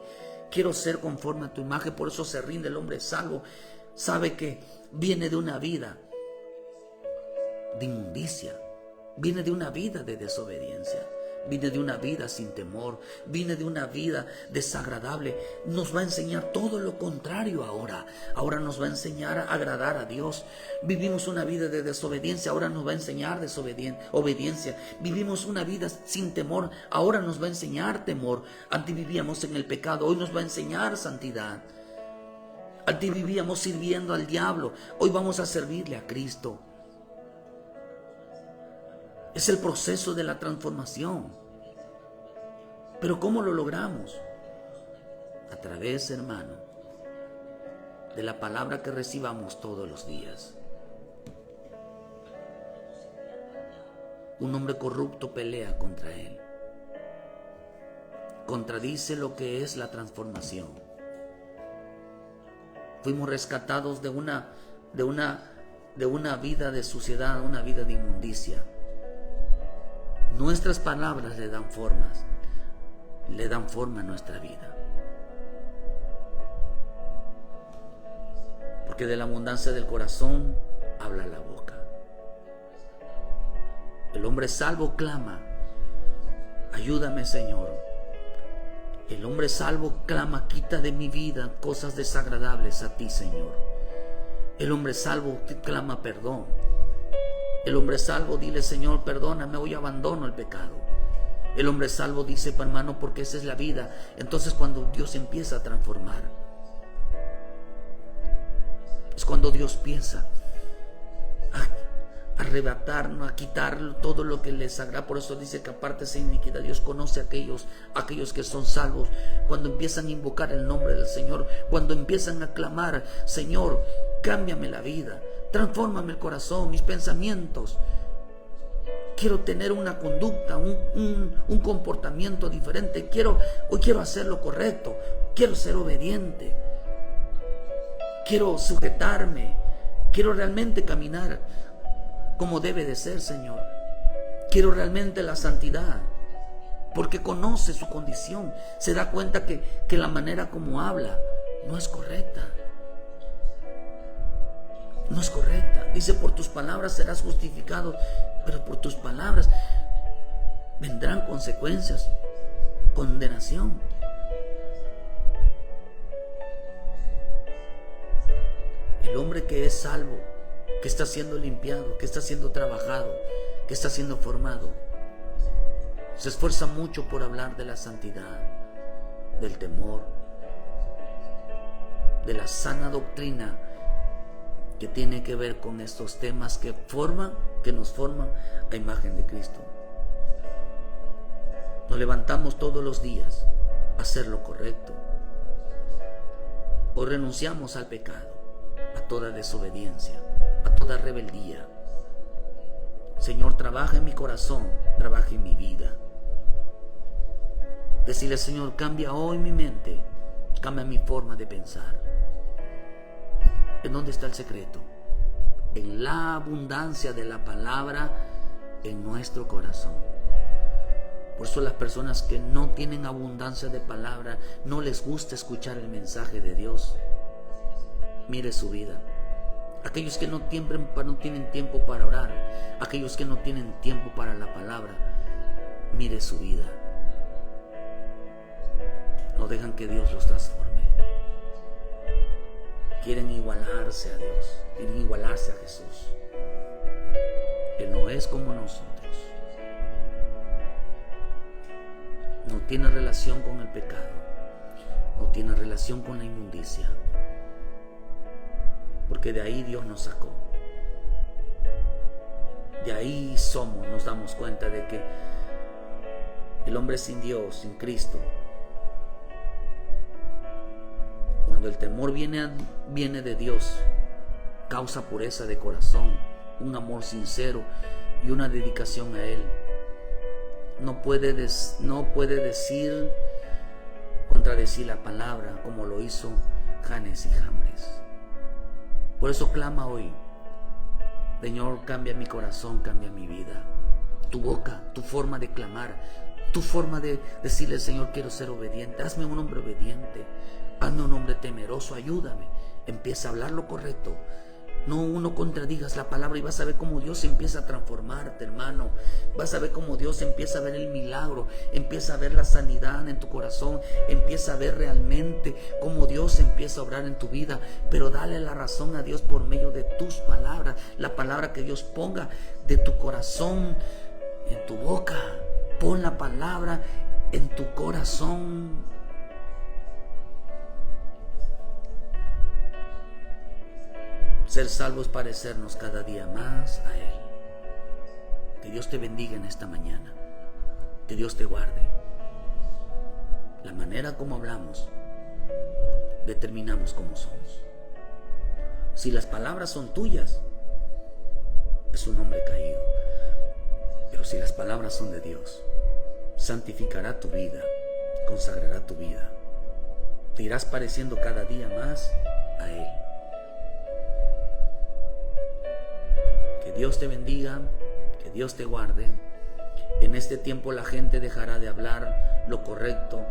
Quiero ser conforme a tu imagen. Por eso se rinde el hombre salvo. Sabe que viene de una vida de inmundicia. Viene de una vida de desobediencia. Viene de una vida sin temor, viene de una vida desagradable. Nos va a enseñar todo lo contrario ahora. Ahora nos va a enseñar a agradar a Dios. Vivimos una vida de desobediencia, ahora nos va a enseñar obediencia. Vivimos una vida sin temor, ahora nos va a enseñar temor. Antes vivíamos en el pecado, hoy nos va a enseñar santidad. Antes vivíamos sirviendo al diablo, hoy vamos a servirle a Cristo. Es el proceso de la transformación. Pero ¿cómo lo logramos? A través, hermano, de la palabra que recibamos todos los días. Un hombre corrupto pelea contra él. Contradice lo que es la transformación. Fuimos rescatados de una vida de suciedad, una vida de inmundicia. Nuestras palabras le dan forma a nuestra vida. Porque de la abundancia del corazón habla la boca. El hombre salvo clama, ayúdame, Señor. El hombre salvo clama, quita de mi vida cosas desagradables a ti, Señor. El hombre salvo clama perdón. El hombre salvo dile, Señor, perdóname, hoy abandono el pecado. El hombre salvo dice, hermano, porque esa es la vida. Entonces cuando Dios empieza a transformar, es cuando Dios piensa a arrebatarnos, a quitar todo lo que les agrada. Por eso dice que aparte de iniquidad, Dios conoce a aquellos que son salvos. Cuando empiezan a invocar el nombre del Señor, cuando empiezan a clamar, Señor, cámbiame la vida, transfórmame el corazón, mis pensamientos. Quiero tener una conducta, un comportamiento diferente. Hoy quiero hacer lo correcto. Quiero ser obediente. Quiero sujetarme. Quiero realmente caminar como debe de ser, Señor. Quiero realmente la santidad. Porque conoce su condición. Se da cuenta que la manera como habla no es correcta. No es correcta. Dice, por tus palabras serás justificado, pero por tus palabras vendrán consecuencias, condenación. El hombre que es salvo, que está siendo limpiado, que está siendo trabajado, que está siendo formado, se esfuerza mucho por hablar de la santidad, del temor, de la sana doctrina que tiene que ver con estos temas que nos forman a imagen de Cristo. Nos levantamos todos los días a hacer lo correcto. Hoy renunciamos al pecado, a toda desobediencia, a toda rebeldía. Señor, trabaja en mi corazón, trabaja en mi vida. Decirle, Señor, cambia hoy mi mente, cambia mi forma de pensar. ¿En dónde está el secreto? En la abundancia de la palabra en nuestro corazón. Por eso las personas que no tienen abundancia de palabra, no les gusta escuchar el mensaje de Dios. Mire su vida. Aquellos que no tienen tiempo para orar, aquellos que no tienen tiempo para la palabra, mire su vida. No dejan que Dios los transforme. Quieren igualarse a Dios, quieren igualarse a Jesús. Él no es como nosotros. No tiene relación con el pecado, no tiene relación con la inmundicia, porque de ahí Dios nos sacó. De ahí nos damos cuenta de que el hombre sin Dios, sin Cristo, cuando el temor viene de Dios, causa pureza de corazón, un amor sincero y una dedicación a Él. No puede contradecir la palabra como lo hizo Janes y Jambres. Por eso clama hoy: Señor, cambia mi corazón, cambia mi vida. Tu boca, tu forma de clamar, tu forma de decirle, Señor, quiero ser obediente. Hazme un hombre obediente, hazme un hombre temeroso, ayúdame. Empieza a hablar lo correcto. No contradigas la palabra y vas a ver cómo Dios empieza a transformarte, hermano. Vas a ver cómo Dios empieza a ver el milagro, empieza a ver la sanidad en tu corazón, empieza a ver realmente cómo Dios empieza a obrar en tu vida. Pero dale la razón a Dios por medio de tus palabras, la palabra que Dios ponga de tu corazón en tu boca. Pon la palabra en tu corazón. Ser salvos es parecernos cada día más a Él. Que Dios te bendiga en esta mañana. Que Dios te guarde. La manera como hablamos determinamos cómo somos. Si las palabras son tuyas, es un hombre caído. Pero si las palabras son de Dios, santificará tu vida, consagrará tu vida. Te irás pareciendo cada día más a Él. Que Dios te bendiga, que Dios te guarde. En este tiempo la gente dejará de hablar lo correcto,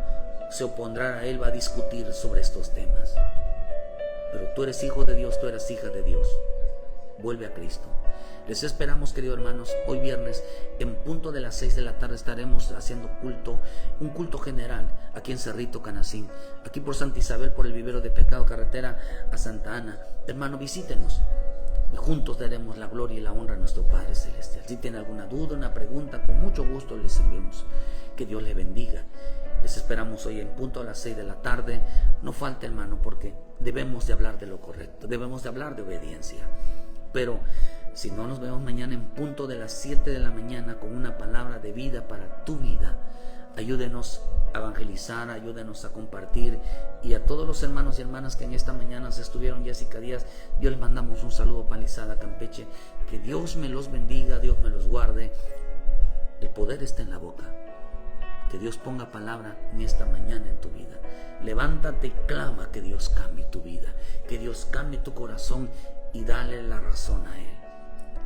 se opondrá a Él, va a discutir sobre estos temas. Pero tú eres hijo de Dios, tú eres hija de Dios. Vuelve a Cristo. Les esperamos, queridos hermanos, hoy viernes en punto de las 6 de la tarde estaremos haciendo un culto general aquí en Cerrito, Canacín, aquí por Santa Isabel, por el vivero de Pecado, carretera a Santa Ana. Hermano, visítenos. Y juntos daremos la gloria y la honra a nuestro Padre Celestial. Si tiene alguna duda, una pregunta, con mucho gusto les servimos. Que Dios le bendiga. Les esperamos hoy en punto a las 6 de la tarde. No falte, hermano, porque debemos de hablar de lo correcto, debemos de hablar de obediencia. Pero si no, nos vemos mañana en punto de las 7 de la mañana con una palabra de vida para tu vida. Ayúdenos a evangelizar, ayúdenos a compartir. Y a todos los hermanos y hermanas que en esta mañana se estuvieron, Jessica Díaz, Dios les mandamos un saludo a Palizada, Campeche. Que Dios me los bendiga, Dios me los guarde. El poder está en la boca. Que Dios ponga palabra en esta mañana en tu vida. Levántate y clama que Dios cambie tu vida, que Dios cambie tu corazón y dale la razón a Él.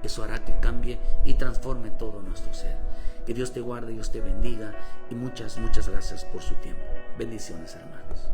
Eso hará que cambie y transforme todo nuestro ser. Que Dios te guarde, Dios te bendiga y muchas gracias por su tiempo. Bendiciones, hermanos.